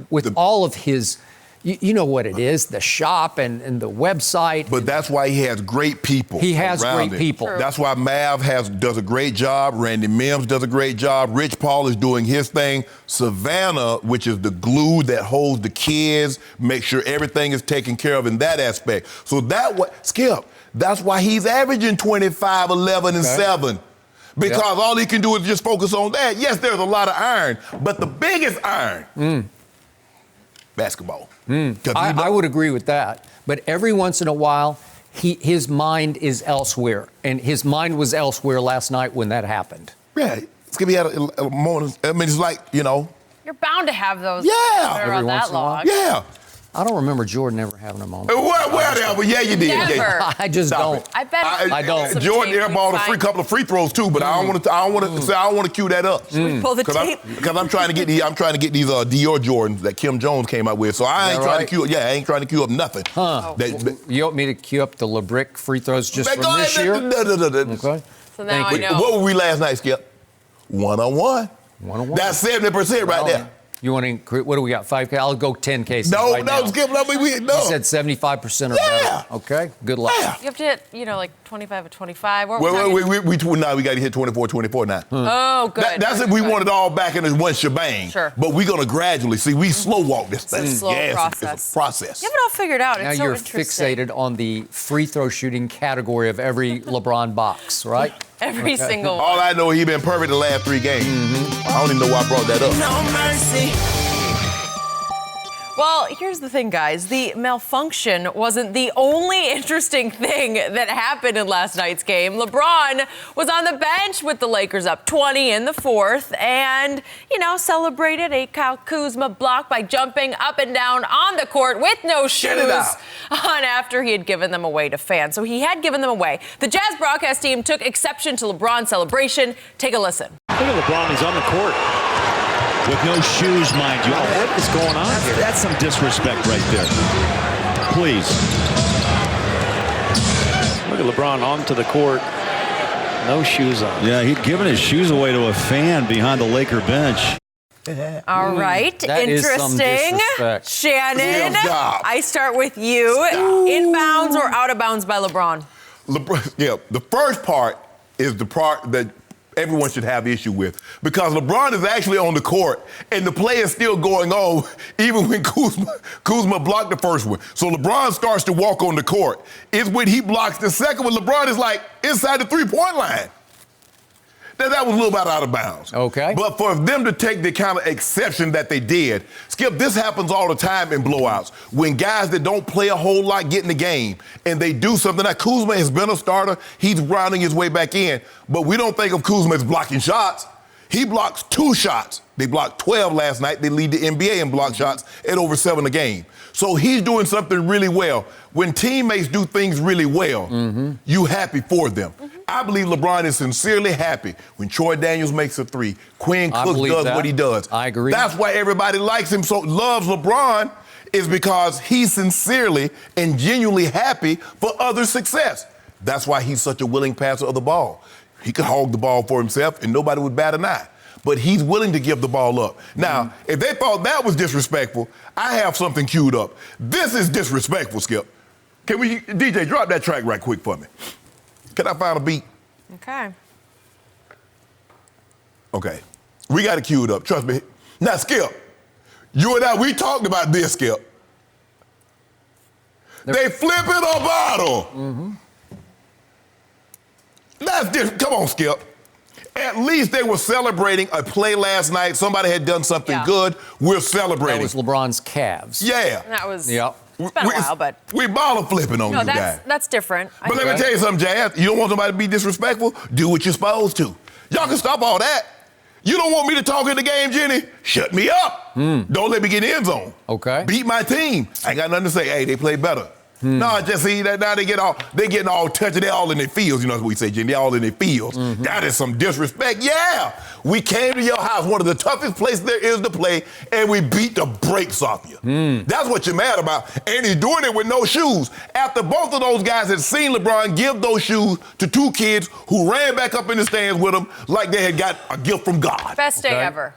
With all of his, you know what it is, the shop and the website. But that's why he has great people. He has great people. True. That's why Mav does a great job. Randy Mims does a great job. Rich Paul is doing his thing. Savannah, which is the glue that holds the kids, make sure everything is taken care of in that aspect. So Skip, that's why he's averaging 25, 11, and 7. Because all he can do is just focus on that. Yes, there's a lot of iron, but the biggest iron, basketball. I would agree with that. But every once in a while, his mind is elsewhere. And his mind was elsewhere last night when that happened. Yeah, it's going to be a moment. I mean, it's like, You're bound to have those. Yeah. Every Every once that in a while. long. yeah. I don't remember Jordan ever having a moment. Whatever. Yeah, you did. Never. Yeah. I just Stop don't. it. I bet I don't. some Jordan tape airballed we a find. couple of free throws too, but I don't want to cue that up. We pull the tape. Because I'm trying to get these Dior Jordans that Kim Jones came out with. So I ain't trying to cue. Yeah, I ain't trying to cue up nothing. Huh. You want me to cue up the LeBrick free throws just from this year? Okay. So now I Thank know. What were we last night, Skip? 1-on-1. 1-on-1. That's 70% right there. You want to increase? What do we got? 5K? I'll go 10 cases. No, right now. Skip. No, You said 75% or better. Okay. Good luck. Yeah. You have to hit, like 25 or 25. Now we got to hit 24 now. Oh, good. That's if we want it all back in one shebang. Sure. But we're going to gradually see. We slow walk this thing. It's a slow process. It's a process. You have it all figured out. Now It's so you're interesting. fixated on the free throw shooting category of every LeBron box, right? Every single one. All I know, he's been perfect the last 3 games. I don't even know why I brought that up. No mercy. Well, here's the thing, guys. The malfunction wasn't the only interesting thing that happened in last night's game. LeBron was on the bench with the Lakers up 20 in the 4th and, celebrated a Kyle Kuzma block by jumping up and down on the court with no shoes on after he had given them away to fans. So he had given them away. The Jazz broadcast team took exception to LeBron's celebration. Take a listen. Look at LeBron. He's on the court. With no shoes, mind you. What is going on here? That's some disrespect right there. Please. Look at LeBron onto the court. No shoes on. Yeah, he'd given his shoes away to a fan behind the Laker bench. All right. That is some Interesting. disrespect. Shannon, Good job. I start with you. Inbounds or out of bounds by LeBron? The first part is the part that everyone should have issue with, because LeBron is actually on the court and the play is still going on even when Kuzma blocked the first one. So LeBron starts to walk on the court. It's when he blocks the second one, LeBron is like inside the 3-point line. That was a little bit out of bounds. Okay. But for them to take the kind of exception that they did, Skip, this happens all the time in blowouts. When guys that don't play a whole lot get in the game and they do something. Now, Kuzma has been a starter. He's rounding his way back in. But we don't think of Kuzma as blocking shots. He blocks 2 shots. They blocked 12 last night. They lead the NBA in block shots at over 7 a game. So he's doing something really well. When teammates do things really well, you happy for them. I believe LeBron is sincerely happy when Troy Daniels makes a 3. Quinn Cook does what he does. I agree. That's why everybody likes him, so loves LeBron, is because he's sincerely and genuinely happy for other success. That's why he's such a willing passer of the ball. He could hog the ball for himself and nobody would bat an eye. But he's willing to give the ball up. Now, if they thought that was disrespectful, I have something queued up. This is disrespectful, Skip. Can we, DJ, drop that track right quick for me? Can I find a beat? Okay. Okay. We got it queued up. Trust me. Now, Skip, you and I, we talked about this, Skip. They flipping a bottle. Mm-hmm. That's different. Come on, Skip. At least they were celebrating a play last night. Somebody had done something good. We're celebrating. That was LeBron's Cavs. Yeah. That was. Yep. It's been a while, but. We bottle flipping on No, you guys. that's different. But let me tell you something, Jazz. You don't want somebody to be disrespectful? Do what you're supposed to. Y'all can stop all that. You don't want me to talk in the game, Jenny? Shut me up. Don't let me get in the end zone. Okay. Beat my team. I ain't got nothing to say. Hey, they play better. No, just see that now they getting all touchy. They all in their fields. You know what we say, Jenny? They all in their fields. That is some disrespect. Yeah. We came to your house, one of the toughest places there is to play, and we beat the brakes off you. That's what you're mad about. And he's doing it with no shoes. After both of those guys had seen LeBron give those shoes to two kids who ran back up in the stands with him like they had got a gift from God. Best day ever.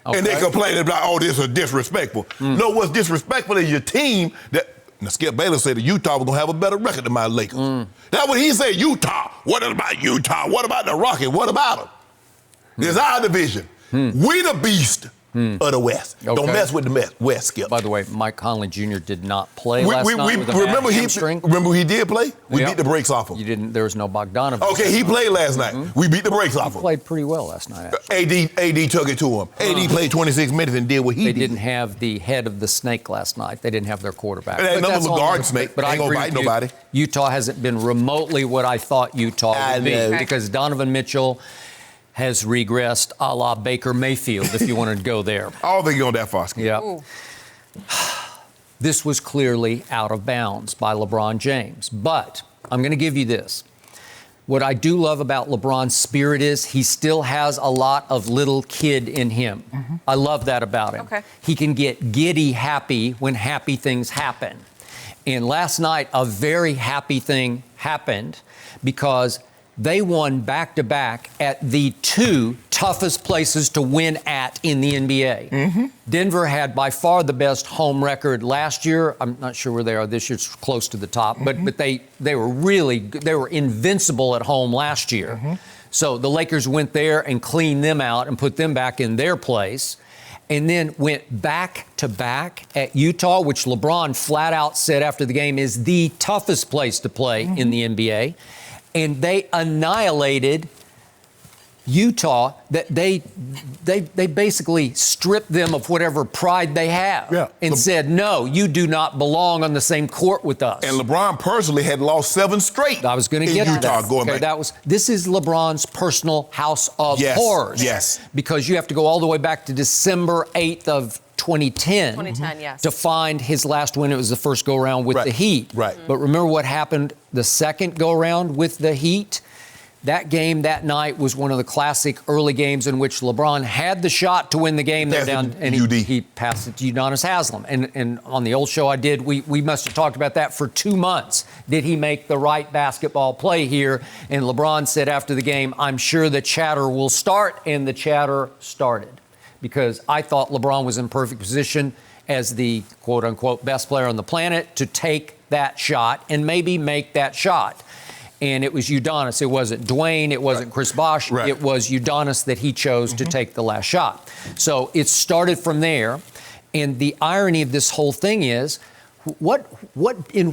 Okay. And they complain about, oh, this is disrespectful. No, what's disrespectful is your team that. Now, Skip Bayless said that Utah was going to have a better record than my Lakers. That's what he said, Utah. What about Utah? What about the Rockets? What about them? It's our division. We the beast of the West. Okay. Don't mess with the West, Skip. By the way, Mike Conley Jr. did not play last night with a remember bad hamstring. Remember he did play? We beat the brakes off him. You didn't. There was no Bogdanovich. Okay, he played last night. We beat the brakes off him. Played pretty well last night, actually. AD took it to him. AD played 26 minutes and did what he did. They didn't have the head of the snake last night. They didn't have their quarterback. It ain't But nothing that's but all guard I'm snake. saying. But Ain't I gonna agree bite with nobody. you. Utah hasn't been remotely what I thought Utah would be. know. Because Donovan Mitchell has regressed a la Baker Mayfield, if you want to go there. I don't think you're going that far, Skip. Yeah. This was clearly out of bounds by LeBron James. But I'm going to give you this. What I do love about LeBron's spirit is he still has a lot of little kid in him. I love that about him. Okay. He can get giddy happy when happy things happen. And last night, a very happy thing happened because they won back-to-back at the two toughest places to win at in the NBA. Denver had by far the best home record last year. I'm not sure where they are this year. It's close to the top. But they were invincible at home last year. So the Lakers went there and cleaned them out and put them back in their place. And then went back-to-back at Utah, which LeBron flat out said after the game is the toughest place to play in the NBA. And they annihilated Utah. That they basically stripped them of whatever pride they have and said, no, you do not belong on the same court with us. And LeBron personally had lost 7 straight. I was going to get to Utah that. going back. This is LeBron's personal house of horrors. Yes. Because you have to go all the way back to December 8th of 2010. 2010, yes. To find his last win. It was the first go-around with the Heat. Right. But remember what happened the second go-around with the Heat? That game that night was one of the classic early games in which LeBron had the shot to win the game. They're down, and he passed it to Udonis Haslem. And on the old show I did, we must have talked about that for 2 months. Did he make the right basketball play here? And LeBron said after the game, I'm sure the chatter will start, and the chatter started. Because I thought LeBron was in perfect position as the quote-unquote best player on the planet to take that shot and maybe make that shot. And it was Udonis. It wasn't Dwayne. It wasn't Chris Bosh. It was Udonis that he chose to take the last shot. So it started from there. And the irony of this whole thing is, in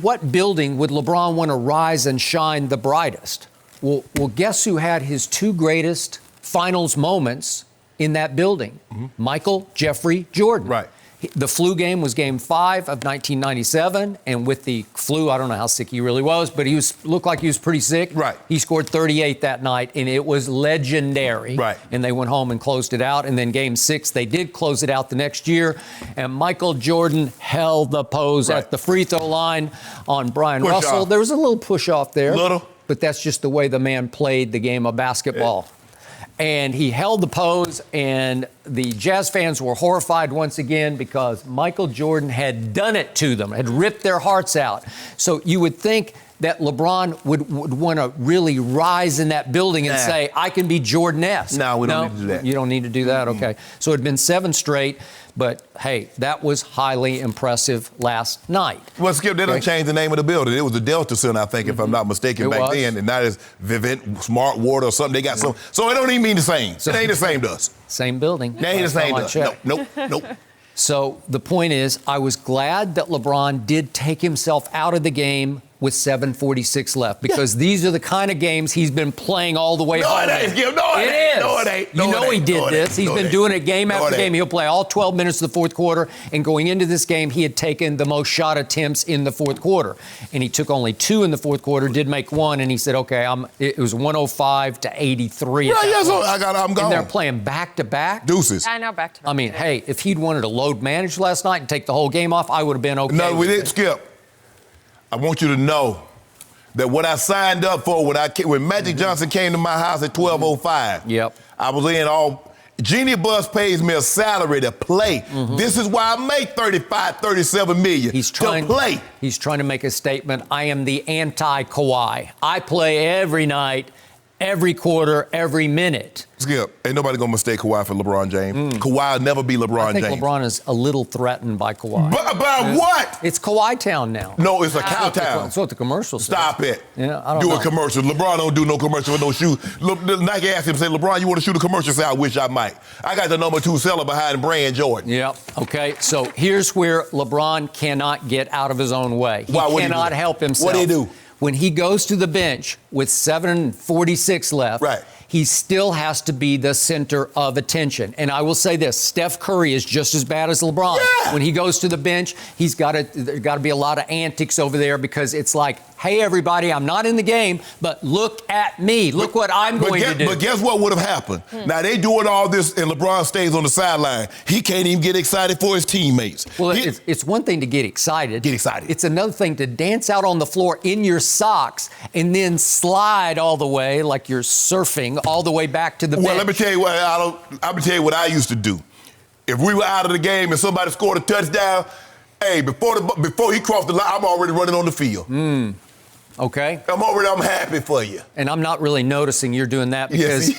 what building would LeBron want to rise and shine the brightest? Well, guess who had his 2 greatest finals moments in that building? Michael Jeffrey Jordan. Right. The flu game was game 5 of 1997, and with the flu, I don't know how sick he really was, but he looked like he was pretty sick. Right. He scored 38 that night, and it was legendary. Right. And they went home and closed it out, and then game 6, they did close it out the next year, and Michael Jordan held the pose at the free throw line on Brian Russell. There was a little push off there. But that's just the way the man played the game of basketball. And he held the pose, and the Jazz fans were horrified once again because Michael Jordan had done it to them, had ripped their hearts out. So you would think that LeBron would want to really rise in that building and say, I can be Jordan-esque. No, we don't need to do that. You don't need to do that? Okay. So it had been 7 straight, but, hey, that was highly impressive last night. Well, Skip, they done changed the name of the building. It was the Delta Center, I think, if I'm not mistaken, back then. And now it's Vivint Smart Water or something. They got some. So it don't even mean the same. It ain't the same to us. Same building. They ain't the same to us. Nope. So the point is, I was glad that LeBron did take himself out of the game with 7:46 left, because these are the kind of games he's been playing all the way home. No, it ain't. No, it ain't. You know he did this. He's been doing it game after game. He'll play all 12 minutes of the fourth quarter, and going into this game, he had taken the most shot attempts in the fourth quarter. And he took only 2 in the fourth quarter, did make 1, and he said, okay, it was 105 to 83. So I'm gone. And they're playing back-to-back. Deuces. I know, back-to-back. I mean, hey, if he'd wanted to load manage last night and take the whole game off, I would have been okay. No, we didn't, Skip. I want you to know that what I signed up for when Magic Johnson came to my house at 12:05. I was in all. Genie Bus pays me a salary to play. This is why I make 35, 37 million. To play. He's trying to make a statement. I am the anti-Kawhi. I play every night, every quarter, every minute. Skip, ain't nobody gonna mistake Kawhi for LeBron James. Kawhi will never be LeBron James. I think LeBron is a little threatened by Kawhi. By what? It's Kawhi Town now. No, it's a cow town. That's what the commercial says. Stop it. Yeah, I don't do know. a commercial. LeBron don't do no commercial with no shoes. Nike asked him, say, LeBron, you want to shoot a commercial? Say, I wish I might. I got the number 2 seller behind Brand Jordan. Yep. Okay. So here's where LeBron cannot get out of his own way. He cannot help himself. What do he do? When he goes to the bench with 7:46 left, he still has to be the center of attention. And I will say this, Steph Curry is just as bad as LeBron. Yeah. When he goes to the bench, there's got to be a lot of antics over there, because it's like, hey, everybody, I'm not in the game, but look at me. Look what I'm going to do. But guess what would have happened? Now, they doing all this, and LeBron stays on the sideline. He can't even get excited for his teammates. Well, it's one thing to get excited. Get excited. It's another thing to dance out on the floor in your socks and then slide all the way like you're surfing all the way back to the bench. Well, let me tell you what I used to do. If we were out of the game and somebody scored a touchdown, hey, before he crossed the line, I'm already running on the field. Okay. I'm happy for you. And I'm not really noticing you're doing that, because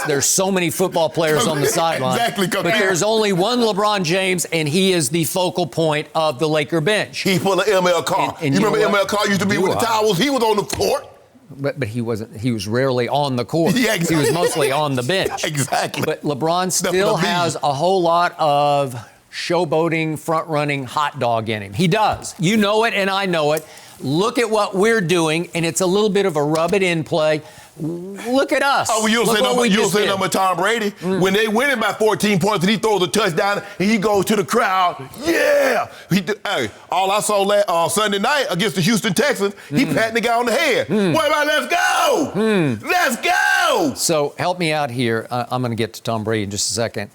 there's so many football players on the sideline. Exactly. But there's only one LeBron James, and he is the focal point of the Laker bench. He's full of ML Carr. And you remember ML Carr used to be with the towels? He was on the court. But he wasn't. He was rarely on the court. Yeah, exactly. He was mostly on the bench. Exactly. But LeBron still has a whole lot of showboating, front-running hot dog in him. He does. You know it, and I know it. Look at what we're doing, and it's a little bit of a rub-it-in play. Look at us. Oh, well, you'll say number Tom Brady. When they win it by 14 points and he throws a touchdown and he goes to the crowd, hey, all I saw Sunday night against the Houston Texans, he patting the guy on the head. What about let's go? Let's go! So help me out here. I'm going to get to Tom Brady in just a second.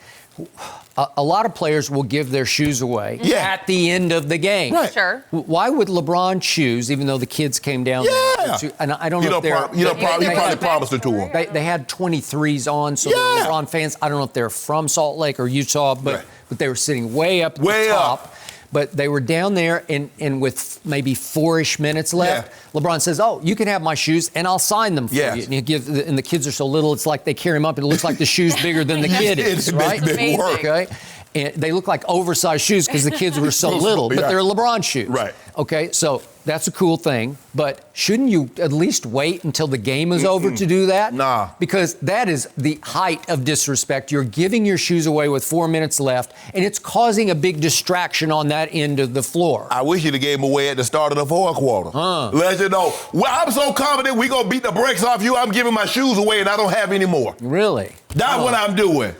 A lot of players will give their shoes away at the end of the game. Right. Sure. Why would LeBron choose, even though the kids came down there? And I don't know if they're... He probably promised it to him. They had 23s on, so they're LeBron fans. I don't know if they're from Salt Lake or Utah, but they were sitting way up at the top. But they were down there, and with maybe 4-ish minutes left, LeBron says, oh, you can have my shoes, and I'll sign them for you. And the kids are so little, it's like they carry them up, and it looks like the shoe's bigger than the kid is, right? Amazing. And they look like oversized shoes because the kids were so little, but they're LeBron shoes. Right. Okay, so that's a cool thing, but shouldn't you at least wait until the game is over to do that? Nah. Because that is the height of disrespect. You're giving your shoes away with 4 minutes left, and it's causing a big distraction on that end of the floor. I wish you'd have gave them away at the start of the fourth quarter. Let you know, well, I'm so confident we're going to beat the brakes off you, I'm giving my shoes away and I don't have any more. Really? That's what I'm doing.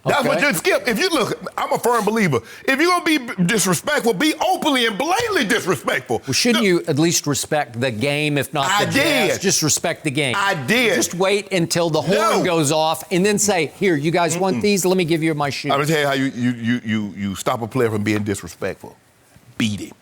That's what you Skip. If you look, I'm a firm believer. If you're gonna be disrespectful, be openly and blatantly disrespectful. Well, shouldn't you at least respect the game, if not the jazz? Just respect the game. I did. Just wait until the horn goes off, and then say, "Here, you guys want these? Let me give you my shoes." I'm gonna tell you how you stop a player from being disrespectful. Beat him.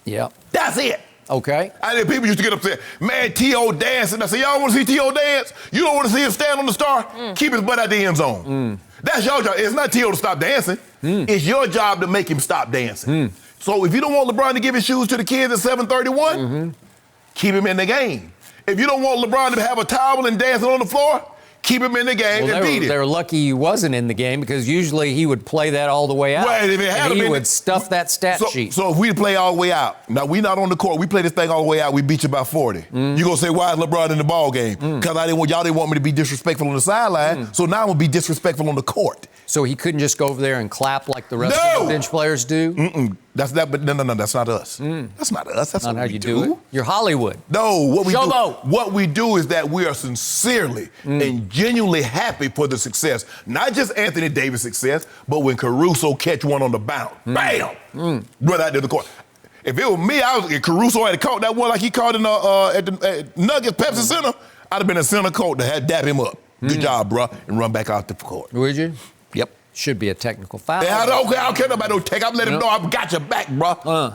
Yeah. That's it. Okay. I think people used to get upset. Man, T.O. dancing. I said, y'all want to see T.O. dance? You don't want to see him stand on the star? Keep his butt out the end zone. That's your job. It's not T.O. to stop dancing. It's your job to make him stop dancing. So if you don't want LeBron to give his shoes to the kids at 7:31, keep him in the game. If you don't want LeBron to have a towel and dancing on the floor, keep him in the game and beat it. They were lucky he wasn't in the game because usually he would play that all the way out. Well, if it had and he been, would stuff that stat sheet. So if we play all the way out, now we not on the court, we play this thing all the way out, we beat you by 40. You gonna say, why is LeBron in the ball game? Because y'all didn't want me to be disrespectful on the sideline, so now I'm gonna be disrespectful on the court. So he couldn't just go over there and clap like the rest of the bench players do? That's that, but no, that's not us. That's not us. That's Not not how what you we do it. You're Hollywood. No, Showboat. what we do is that we are sincerely and genuinely happy for the success. Not just Anthony Davis' success, but when Caruso catch one on the bounce. Bam! Run out to the court. If it was me, if Caruso had caught that one like he caught in at the Nuggets Pepsi Center, I'd have been a center court to have dap him up. Good job, bro, and run back out the court. Would you? Yep. Should be a technical foul. Yeah, I don't care about no take. I'm letting him know I got your back, bro.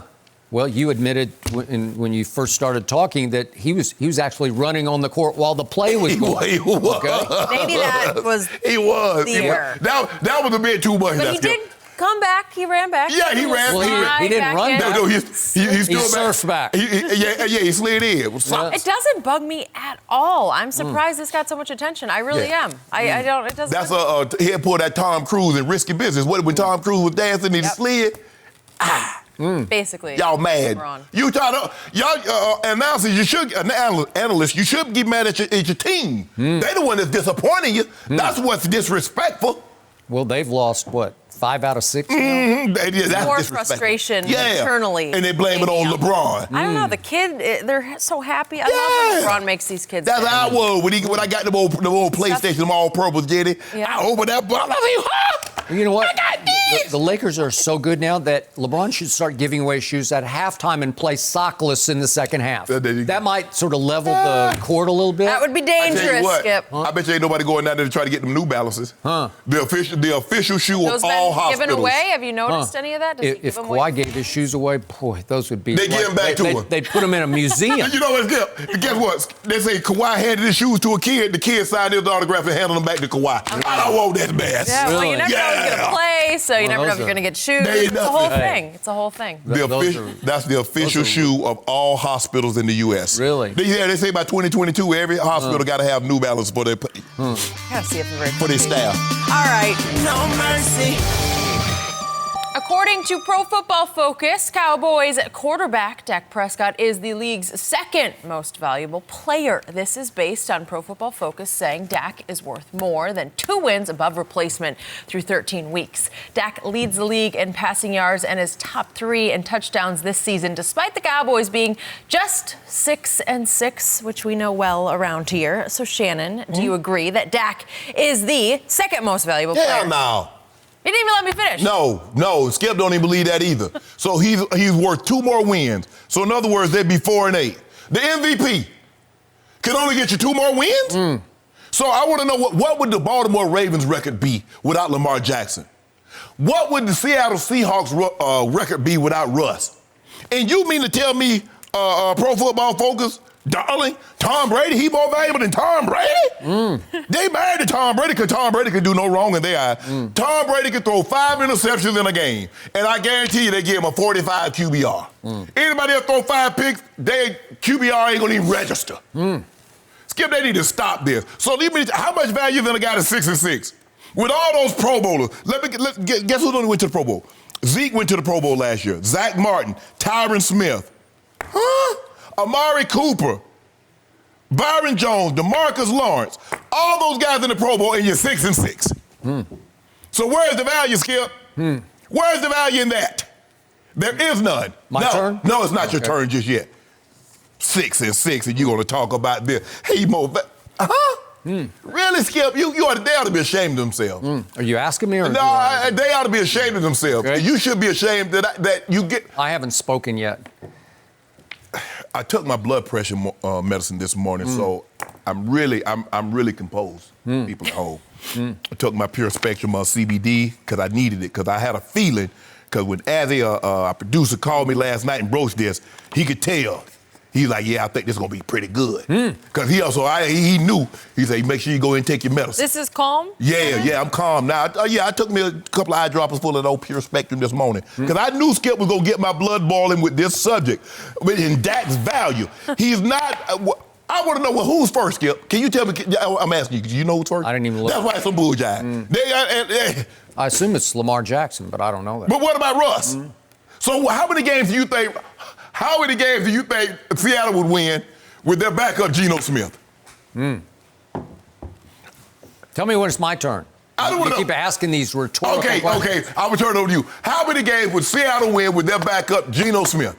Well, you admitted when you first started talking that he was actually running on the court while the play was going. He was. Okay? Maybe that was He was. the error. That was a bit too much. But he did come back. He ran back. Yeah, he ran. Well, he didn't run back. No, he surfed back. He slid in. It doesn't bug me at all. I'm surprised this got so much attention. I really am. I don't. It doesn't. That's he had pulled that Tom Cruise in Risky Business. When Tom Cruise was dancing and he slid. Basically. Y'all mad. LeBron. You try to y'all announcers. You should analysts. You should get mad at your team. They the one that's disappointing you. That's what's disrespectful. Well, they've lost, what, 5 out of 6 now? That's more disrespectful. frustration internally. And they blame it on LeBron. I don't know. The kid, they're so happy. I love when LeBron makes these kids. That's how I was when I got the old PlayStation, them all-purple Jetty. Yeah. I opened that box. I was like, You know what? I got these. The Lakers are so good now that LeBron should start giving away shoes at halftime and play sockless in the second half. There you go. That might sort of level the court a little bit. That would be I tell you dangerous, what, Skip. I bet you ain't nobody going down there to try to get them New Balances. The official shoe Those of all been hospitals. given away? Have you noticed any of that? Does he If give them away? Kawhi gave his shoes away, boy, those would be. They give 'em back to him. They'd put them in a museum. You know what, Skip? Guess what? They say Kawhi handed his shoes to a kid. The kid signed his autograph and handed them back to Kawhi. I don't want that mess. Yeah, well, you Really? never know if you're going to play, so you never know if those you're are- going to get shoes. They It's a whole nothing. thing. It's a whole thing. That's the official shoe of all hospitals in the U.S. Really? They say by 2022, every hospital got to have New Balance for their Gotta see if they're very for their staff. All right. No mercy. According to Pro Football Focus, Cowboys quarterback Dak Prescott is the league's second most valuable player. This is based on Pro Football Focus saying Dak is worth more than 2 wins above replacement through 13 weeks. Dak leads the league in passing yards and is top 3 in touchdowns this season, despite the Cowboys being just 6-6, which we know well around here. So, Shannon, do you agree that Dak is the second most valuable player? Hell no. You didn't even let me finish. No. Skip don't even believe that either. So he's worth 2 more wins. So in other words, they'd be 4-8. The MVP can only get you 2 more wins? So I want to know what would the Baltimore Ravens record be without Lamar Jackson? What would the Seattle Seahawks record be without Russ? And you mean to tell me, Pro Football Focus, darling, Tom Brady, he more valuable than Tom Brady? They married to Tom Brady because Tom Brady could do no wrong in their eyes. Tom Brady could throw 5 interceptions in a game, and I guarantee you they give him a 45 QBR. Anybody else throw 5 picks, their QBR ain't gonna even register. Skip, they need to stop this. So how much value than a guy that's 6-6? With all those Pro Bowlers, guess who only went to the Pro Bowl? Zeke went to the Pro Bowl last year. Zach Martin, Tyron Smith. Amari Cooper, Byron Jones, DeMarcus Lawrence, all those guys in the Pro Bowl, and you're 6-6. So where's the value, Skip? Where's the value in that? There is none. My turn? No, it's not your turn just yet. 6-6, and you're going to talk about this. Hey, Mo, really, Skip? They ought to be ashamed of themselves. Are you asking me? Or No, they ought to be ashamed of themselves. Okay. You should be ashamed that you get. I haven't spoken yet. I took my blood pressure medicine this morning, so I'm really composed. People at home. I took my pure spectrum CBD because I needed it because I had a feeling. Because when Azzy, our producer, called me last night and broached this, he could tell He's like, yeah, I think this is going to be pretty good. Because he knew. He said, make sure you go in and take your medicine. This is calm? Yeah, I'm calm now. I took me a couple of eye droppers full of old Pure Spectrum this morning. Because I knew Skip was going to get my blood boiling with this subject. But in Dak's value, he's not... I want to know who's first, Skip. Can you tell me? I'm asking you. Do you know who's first? I didn't even look. That's why it's some bullshit. I assume it's Lamar Jackson, but I don't know that. But what about Russ? So how many games do you think Seattle would win with their backup Geno Smith? Tell me when it's my turn. I don't want to keep asking these rhetorical questions. Okay. I will turn it over to you. How many games would Seattle win with their backup Geno Smith?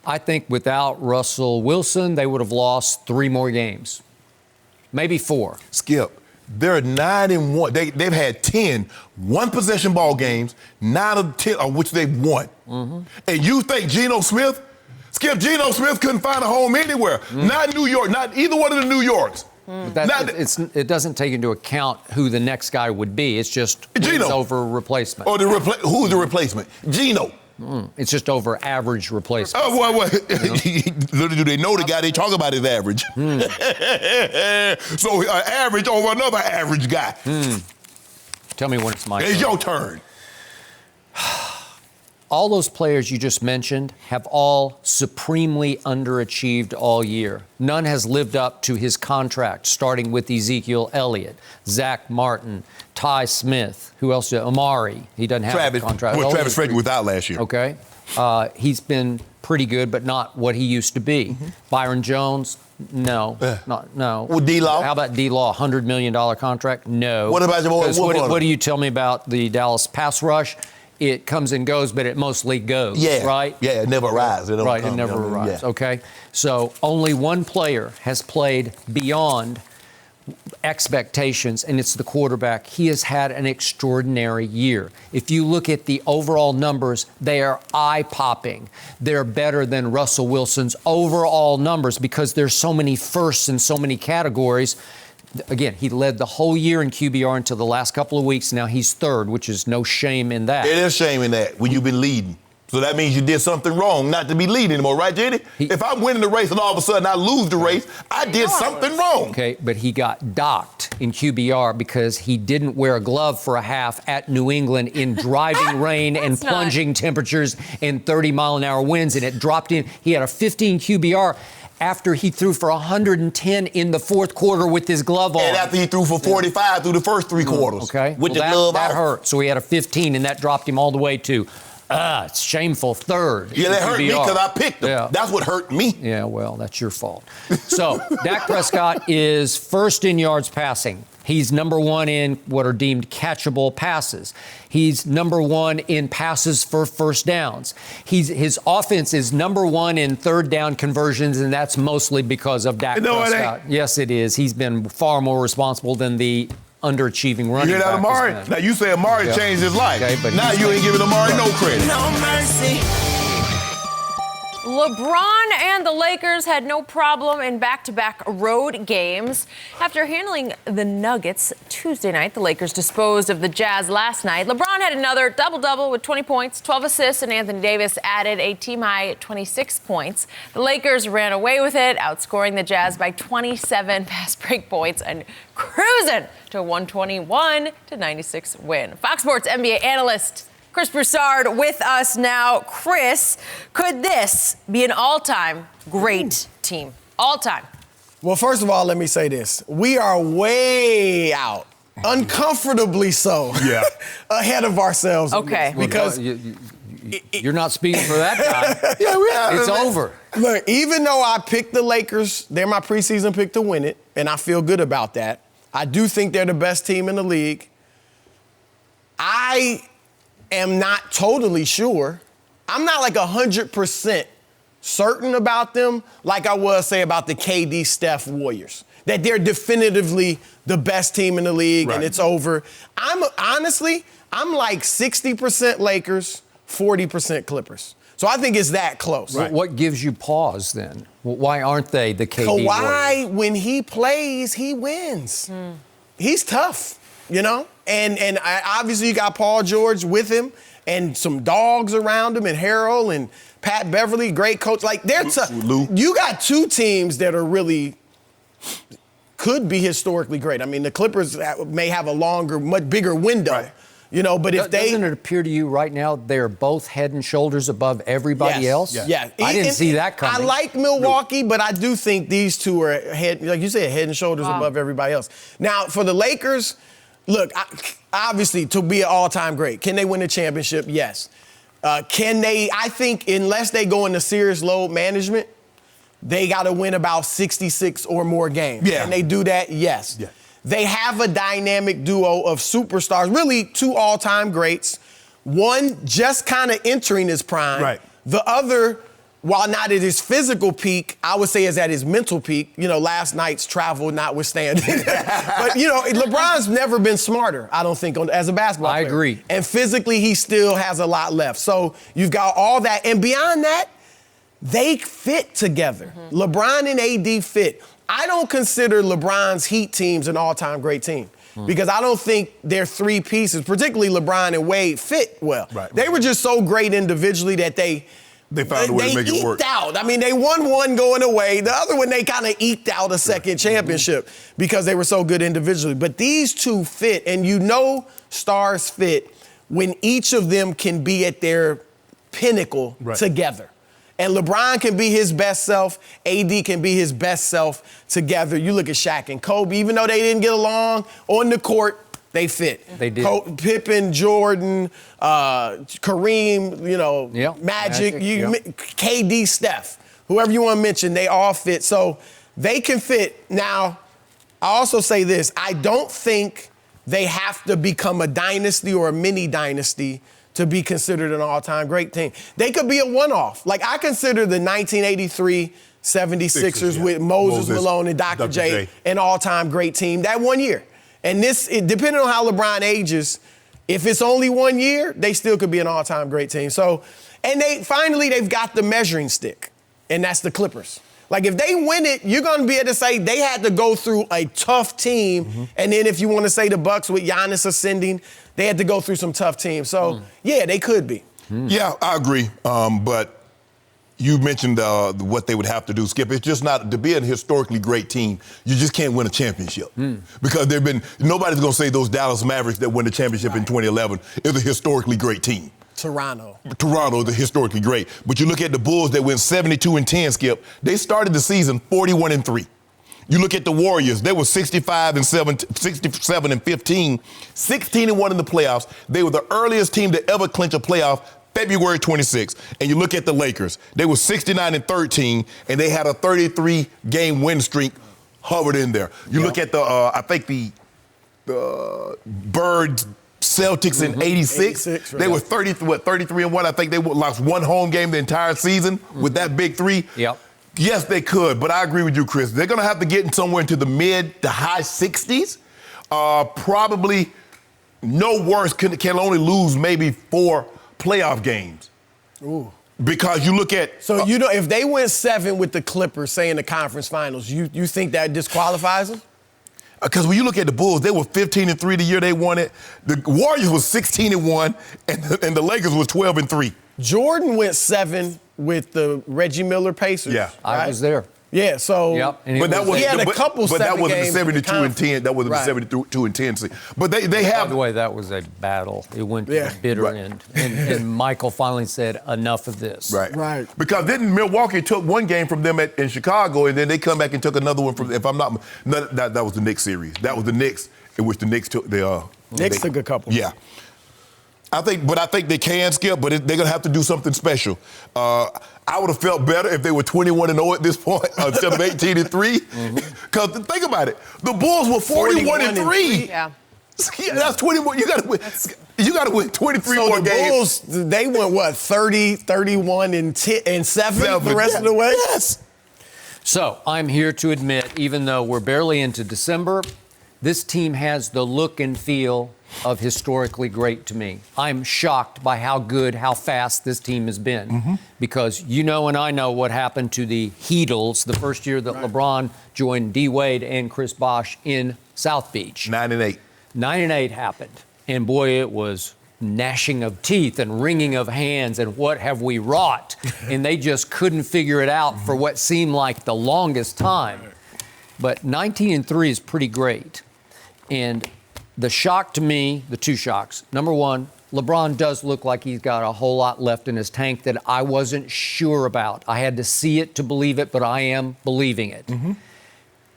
I think without Russell Wilson, they would have lost 3 more games. Maybe 4. Skip, they're 9-1. They've had 10 one-possession ball games, 9 of 10 of which they've won. And you think Geno Smith? Skip, Geno Smith couldn't find a home anywhere. Not New York, not either one of the New Yorks. It doesn't take into account who the next guy would be. It's just Geno over replacement. Or who's the replacement? Geno. It's just over average replacement. Oh, well. Little do they know the guy they talk about is average. So average over another average guy. Tell me when it's my turn. It's your turn. All those players you just mentioned have all supremely underachieved all year. None has lived up to his contract, starting with Ezekiel Elliott, Zach Martin, Ty Smith. Who else? Amari. He doesn't have a contract. Well, Travis Frederick was out last year. Okay. He's been pretty good, but not what he used to be. Byron Jones, no. No. Well, D-Law? How about D-Law? $100 million contract? No. What about your boy? What do you tell me about the Dallas pass rush? It comes and goes, but it mostly goes, right? Yeah, it never arrives. It never arrives, okay? So only one player has played beyond expectations, and it's the quarterback. He has had an extraordinary year. If you look at the overall numbers, they are eye-popping. They're better than Russell Wilson's overall numbers because there's so many firsts in so many categories. Again, he led the whole year in QBR until the last couple of weeks. Now he's third, which is no shame in that. It is shame in that when you've been leading. So that means you did something wrong not to be leading anymore, right, Jenny? If I'm winning the race and all of a sudden I lose the race, I did something wrong. Okay, but he got docked in QBR because he didn't wear a glove for a half at New England in driving rain and plunging temperatures and 30-mile-an-hour winds, and it dropped in. He had a 15 QBR. After he threw for 110 in the fourth quarter with his glove on. And after he threw for 45 through the first 3 quarters. Okay. With the glove that off. hurt. So he had a 15, and that dropped him all the way to, it's shameful, third. Yeah, that hurt me because I picked him. Yeah. That's what hurt me. Yeah, well, that's your fault. So Dak Prescott is first in yards passing. He's number 1 in what are deemed catchable passes. He's number 1 in passes for first downs. His offense is number 1 in third down conversions, and that's mostly because of Dak Prescott. Yes, it is. He's been far more responsible than the underachieving running back. You hear that, Amari? Now, you say Amari changed his life. Okay, but now you ain't giving Amari no credit. No mercy. LeBron and the Lakers had no problem in back-to-back road games. After handling the Nuggets Tuesday night, the Lakers disposed of the Jazz last night. LeBron had another double-double with 20 points, 12 assists, and Anthony Davis added a team-high 26 points. The Lakers ran away with it, outscoring the Jazz by 27 fast break points and cruising to a 121-96 win. Fox Sports NBA analyst Chris Broussard with us now. Chris, could this be an all-time great team? All-time. Well, first of all, let me say this. We are way out, uncomfortably so, ahead of ourselves. Okay. Because you're not speaking for that guy. It's over. Look, even though I picked the Lakers, they're my preseason pick to win it, and I feel good about that. I do think they're the best team in the league. I am not totally sure. I'm not like 100% certain about them like I was, say, about the KD Steph Warriors, that they're definitively the best team in the league and it's over. I'm like 60% Lakers, 40% Clippers. So I think it's that close. Right. What gives you pause then? Why aren't they the KD Kawhi, Warriors? when he plays, he wins. He's tough, you know? And obviously you got Paul George with him and some dogs around him and Harrell and Pat Beverly, great coach. Like, Lou. you got two teams that are really could be historically great. I mean, the Clippers may have a longer, much bigger window. Right. You know, but if Doesn't it appear to you right now they're both head and shoulders above everybody else? Yeah. I didn't see that coming. I like Milwaukee, but I do think these two are like you said, head and shoulders above everybody else. Now, for the Lakers, look, obviously, to be an all-time great, can they win a championship? Yes. Can they? I think unless they go into serious load management, they got to win about 66 or more games. Yeah. Can they do that? Yes. Yeah. They have a dynamic duo of superstars, really two all-time greats. One just kind of entering his prime. Right. The other, while not at his physical peak, I would say is at his mental peak. You know, last night's travel notwithstanding. But, you know, LeBron's never been smarter, I don't think, as a basketball player. I agree. And physically, he still has a lot left. So you've got all that. And beyond that, they fit together. LeBron and AD fit. I don't consider LeBron's Heat teams an all-time great team because I don't think their three pieces, particularly LeBron and Wade, fit well. Right. They were just so great individually that they found a way to make it work. eked out. I mean, they won one going away. The other one, they kind of eked out a second championship because they were so good individually. But these two fit, and you know stars fit when each of them can be at their pinnacle together. And LeBron can be his best self. AD can be his best self together. You look at Shaq and Kobe, even though they didn't get along on the court, they fit. They did. Pippen, Jordan, Kareem, you know, Magic, KD, Steph, whoever you want to mention, they all fit. So they can fit. Now, I also say this. I don't think they have to become a dynasty or a mini dynasty to be considered an all-time great team. They could be a one-off. Like, I consider the 1983 76ers with Moses Malone and Dr. J an all-time great team that 1 year. And depending on how LeBron ages, if it's only 1 year, they still could be an all-time great team. So, and they've got the measuring stick, and that's the Clippers. Like, if they win it, you're going to be able to say they had to go through a tough team. And then if you want to say the Bucks with Giannis ascending, they had to go through some tough teams. So, yeah, they could be. Yeah, I agree. But you mentioned what they would have to do, Skip. It's just not, to be a historically great team, you just can't win a championship. Because nobody's going to say those Dallas Mavericks that won the championship in 2011 is a historically great team. Toronto is historically great. But you look at the Bulls that went 72-10, Skip. They started the season 41-3. You look at the Warriors, they were 67-15, 16-1 in the playoffs. They were the earliest team to ever clinch a playoff, February 26th. And you look at the Lakers, they were 69-13, and they had a 33-game win streak hovered in there. You look at the Birds, Celtics in 86. They were 33-1. I think they lost one home game the entire season with that big three. Yep. Yes, they could, but I agree with you, Chris. They're going to have to get somewhere into the mid to high 60s. Probably no worse, can only lose maybe 4 playoff games. Ooh. Because you look at... So, you know, if they went 7 with the Clippers, say in the conference finals, you think that disqualifies them? Because when you look at the Bulls, they were 15-3 the year they won it. The Warriors was 16-1, and the Lakers was 12-3. Jordan went 7 with the Reggie Miller Pacers. Yeah. Right? I was there. Yeah, so... Yep. But that was, he had a couple but that wasn't games the in the 72-10. That wasn't the 72-10. But they have... By the way, that was a battle. It went to the bitter end. And Michael finally said, enough of this. Right. Because then Milwaukee took one game from them in Chicago, and then they come back and took another one from... If I'm not... That was the Knicks series. That was the Knicks in which the Knicks took... Knicks took a couple. Yeah. I think they can, Skip, but they're going to have to do something special. I would have felt better if they were 21-0 at this point instead of 18-3. Because think about it, the Bulls were 41-3. Yeah. That's 21. You got to win. You got to win 23 more games. The Bulls, they went what 30, 31, and 7 the rest of the way. Yes. So I'm here to admit, even though we're barely into December, this team has the look and feel of historically great to me. I'm shocked by how good, how fast this team has been. Because you know and I know what happened to the Heatles the first year that LeBron joined D. Wade and Chris Bosh in South Beach. 9-8. 9-8 happened. And boy, it was gnashing of teeth and wringing of hands and what have we wrought. And they just couldn't figure it out for what seemed like the longest time. But 19-3 is pretty great. And the shock to me, the two shocks. Number one, LeBron does look like he's got a whole lot left in his tank that I wasn't sure about. I had to see it to believe it, but I am believing it.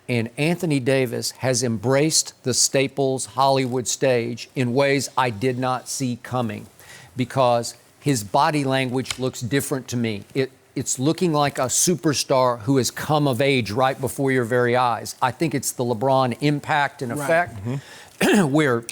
And Anthony Davis has embraced the Staples Hollywood stage in ways I did not see coming, because his body language looks different to me. It's looking like a superstar who has come of age right before your very eyes. I think it's the LeBron impact and effect where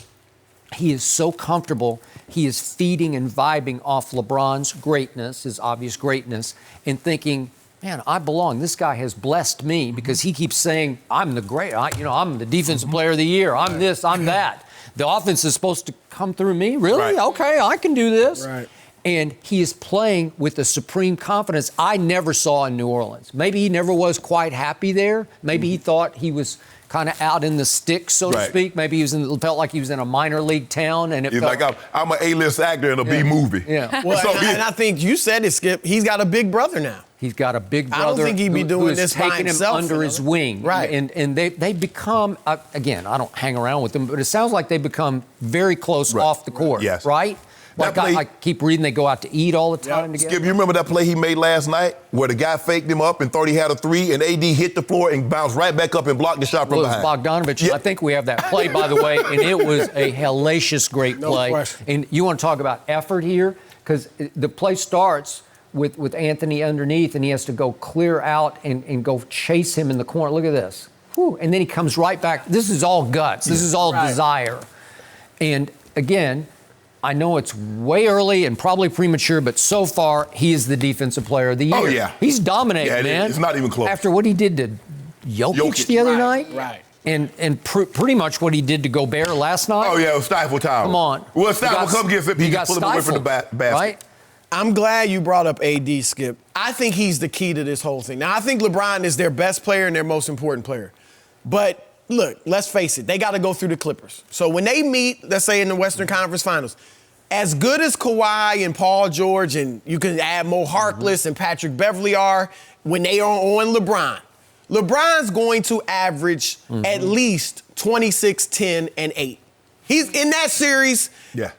he is so comfortable. He is feeding and vibing off LeBron's greatness, his obvious greatness, and thinking, man, I belong. This guy has blessed me because he keeps saying, I'm the great, I'm the defensive player of the year. I'm this, I'm that. The offense is supposed to come through me? Really? Right. Okay, I can do this. Right. And he is playing with a supreme confidence I never saw in New Orleans. Maybe he never was quite happy there. Maybe he thought he was kind of out in the sticks, so to speak. Maybe he felt like he was in a minor league town. And He's like, I'm an A-list actor in a B movie. Yeah. Well, So and I think you said it, Skip. He's got a big brother now. He's got a big brother. I don't think he'd be doing who has this by taken himself, him under his wing. Right. And they become, again, I don't hang around with them, but it sounds like they become very close off the court. Yes. Right? Like I keep reading they go out to eat all the time together. Skip, you remember that play he made last night where the guy faked him up and thought he had a three and AD hit the floor and bounced right back up and blocked the shot from Well, it behind? was Bogdanovich. I think we have that play, by the way, and it was a hellacious great play. question. And you want to talk about effort here? Because the play starts with Anthony underneath, and he has to go clear out and go chase him in the corner. Look at this. Whew. And then he comes right back. This is all guts. This is all desire. And again, I know it's way early and probably premature, but so far, he is the defensive player of the year. Oh, yeah. He's dominating, Yeah, man. it's not even close. After what he did to Jokic the other night. Right. And pretty much what he did to Gobert last night. Oh, yeah, it was Stifle Tower. Come on. Well, Stifle come get him. He got just pull him away from the basket. right? I'm glad you brought up AD, Skip. I think he's the key to this whole thing. Now, I think LeBron is their best player and their most important player. But look, let's face it, they got to go through the Clippers. So when they meet, let's say in the Western Conference Finals, as good as Kawhi and Paul George, and you can add Mo Harkless and Patrick Beverly are, when they are on LeBron, LeBron's going to average at least 26, 10, and 8. He's in that series,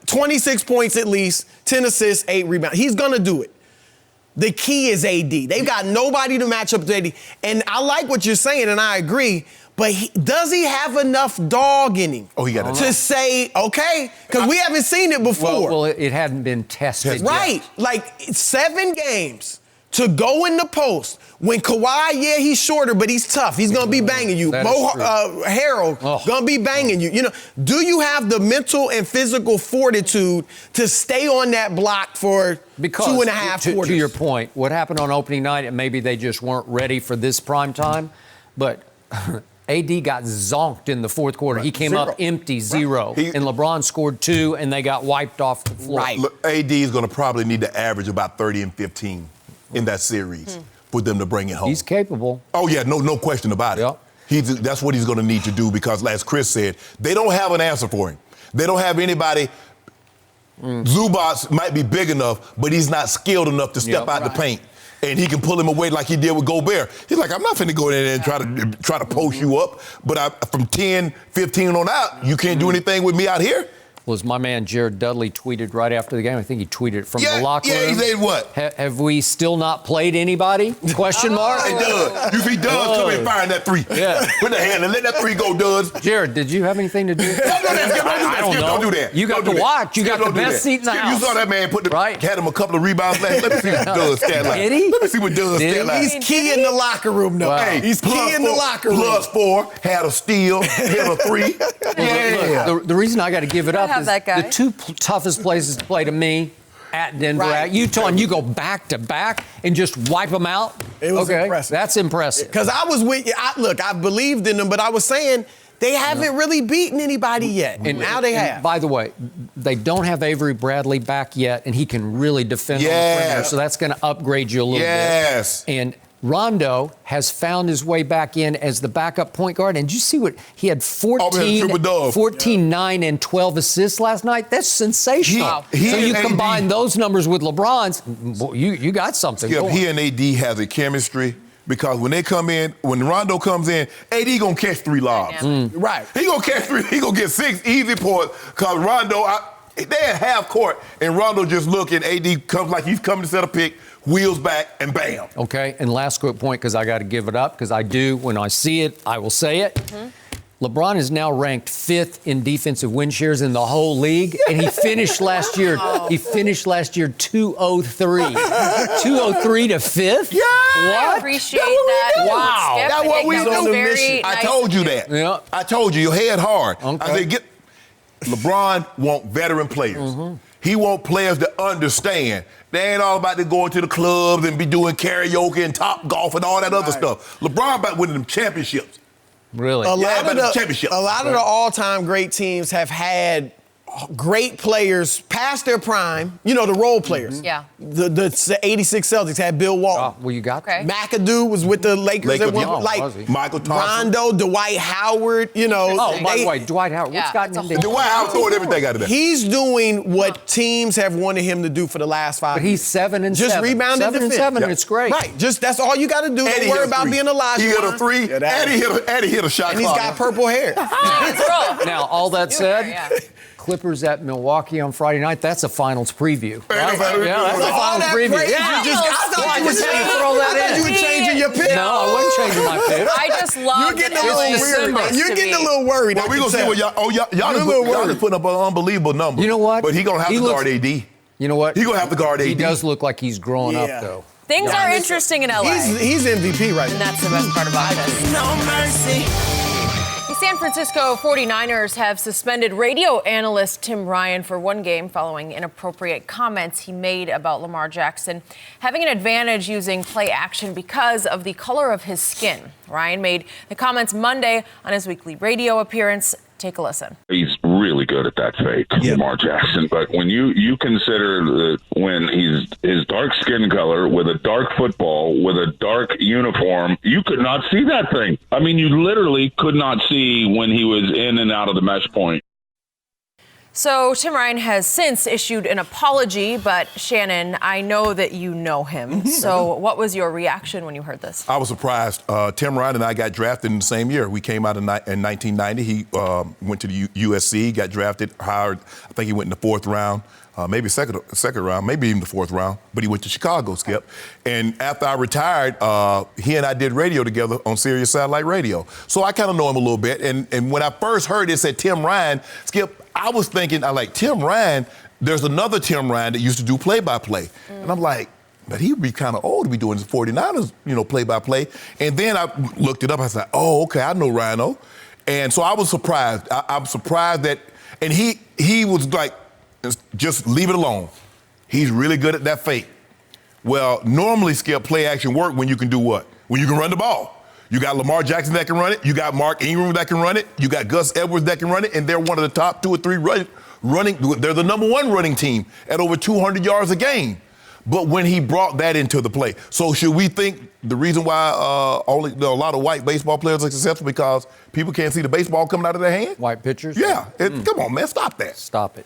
26 points at least, 10 assists, 8 rebounds. He's going to do it. The key is AD. They've got nobody to match up to AD. And I like what you're saying, and I agree. But does he have enough dog in him to say, okay? Because we haven't seen it before. Well, it hadn't been tested Right. yet. Like 7 games to go in the post. When Kawhi, he's shorter, but he's tough. He's going to be banging you. Harold, going to be banging you. You know, do you have the mental and physical fortitude to stay on that block for 2.5 quarters? To your point, what happened on opening night, and maybe they just weren't ready for this prime time, but AD got zonked in the fourth quarter. He came up empty, 0. And LeBron scored 2, and they got wiped off the floor. Right. Look, AD is going to probably need to average about 30 and 15 in that series for them to bring it home. He's capable. Oh, yeah, no question about it. That's what he's going to need to do because, as Chris said, they don't have an answer for him. They don't have anybody. Zubac might be big enough, but he's not skilled enough to step out the paint. And he can pull him away like he did with Gobert. He's like, I'm not finna go in there and try to post you up, but from 10, 15 on out, you can't do anything with me out here. Well, as my man Jared Dudley tweeted right after the game, I think he tweeted from the locker room. Yeah, he said what? Have we still not played anybody? Question mark. Hey, Doug, you see Doug come and firing that 3. Yeah. Put the hand and let that 3 go, Doug. Jared, did you have anything to do with that? I don't know. Don't do that. You got to watch. You got the best seat in the house. You saw that man had him a couple of rebounds last. Let me see what Doug's stat like. Did he? Let me see what Doug's stat like. He's key in the locker room, though. Wow. Hey, he's key in the locker room. +4, had a steal, hit a 3. Look, the reason I got to give it up is that guy. the 2 toughest places to play to me, at Denver, at Utah, and you go back to back and just wipe them out. It was impressive. That's impressive. Because I was with you. Look, I believed in them, but I was saying they haven't really beaten anybody yet. And now they have. By the way, they don't have Avery Bradley back yet, and he can really defend on the perimeter, so that's going to upgrade you a little bit. And Rondo has found his way back in as the backup point guard. And did you see what he had? 14, 9, and 12 assists last night. That's sensational. So you combine those numbers with LeBron's, you got something. Skip, he and AD has a chemistry because when they come in, when Rondo comes in, AD gonna catch 3 lobs. Right. He gonna catch 3. He gonna get 6 easy points because Rondo, they at half court and Rondo just looking. AD comes like he's coming to set a pick. Wheels back, and bam. Okay, and last quick point, because I got to give it up, because I do. When I see it, I will say it. LeBron is now ranked 5th in defensive win shares in the whole league, and he finished last year. He finished last year 203. 203 to 5th. Yeah, I appreciate that. Wow, Skip, that's what we do. I told you that. Yeah. I told you, your head hard. Okay. I said, LeBron want veteran players. He want players that understand. They ain't all about to go into the clubs and be doing karaoke and Top Golf and all that other stuff. LeBron about winning them championships. Really? A lot of the all-time great teams have had great players past their prime, the role players. Yeah. The 86 Celtics had Bill Walton. Well, you got that. McAdoo was with the Lakers at one point. Like Michael Thompson. Rondo, Dwight Howard, by the way, Dwight Howard. What's gotten him there? Dwight Howard throwing everything out of there. He's doing what teams have wanted him to do for the last 5 years. But he's 7 and 7. Just rebound and defend. 7 and it's great. Right. Just that's all you got to do. Don't worry about being alive. He hit a 3, and he hit a shot. And he's got purple hair. Now, all that said, Clippers at Milwaukee on Friday night. That's a finals preview. Right? Yeah, that's a finals preview. I thought you were changing your pick. No, I wasn't changing my pick. I just love You're getting a little worried. You're getting a little worried. Well, we're going to see what y'all just putting up an unbelievable number. You know what? But he's going to have to guard AD. You know what? He's going to have to guard AD. He does look like he's growing up, though. Things are interesting in LA. He's MVP right now. And that's the best part about this. No mercy. The San Francisco 49ers have suspended radio analyst Tim Ryan for 1 game following inappropriate comments he made about Lamar Jackson having an advantage using play action because of the color of his skin. Ryan made the comments Monday on his weekly radio appearance. Take a listen. He's really good at that fake, Lamar Jackson. But when you consider that when he's his dark skin color with a dark football, with a dark uniform, you could not see that thing. I mean, you literally could not see when he was in and out of the mesh point. So Tim Ryan has since issued an apology, but Shannon, I know that you know him. So what was your reaction when you heard this? I was surprised. Tim Ryan and I got drafted in the same year. We came out in 1990. He went to the USC, got drafted, hired. I think he went in the 4th round, maybe second round, maybe even the 4th round. But he went to Chicago, Skip. And after I retired, he and I did radio together on Sirius Satellite Radio. So I kind of know him a little bit. And when I first heard it said Tim Ryan, Skip, I was thinking, Tim Ryan, there's another Tim Ryan that used to do play-by-play. And I'm like, but he'd be kind of old to be doing the 49ers, play-by-play. And then I looked it up. I said, oh, okay, I know Rhino. And so I was surprised. I'm surprised that, and he was like, just leave it alone. He's really good at that fake. Well, normally, Skip, play action work when you can do what? When you can run the ball. You got Lamar Jackson that can run it. You got Mark Ingram that can run it. You got Gus Edwards that can run it. And they're one of the top 2 or 3 running. They're the number 1 running team at over 200 yards a game. But when he brought that into the play. So should we think the reason why a lot of white baseball players are successful because people can't see the baseball coming out of their hand? White pitchers? Yeah. Come on, man. Stop that. Stop it.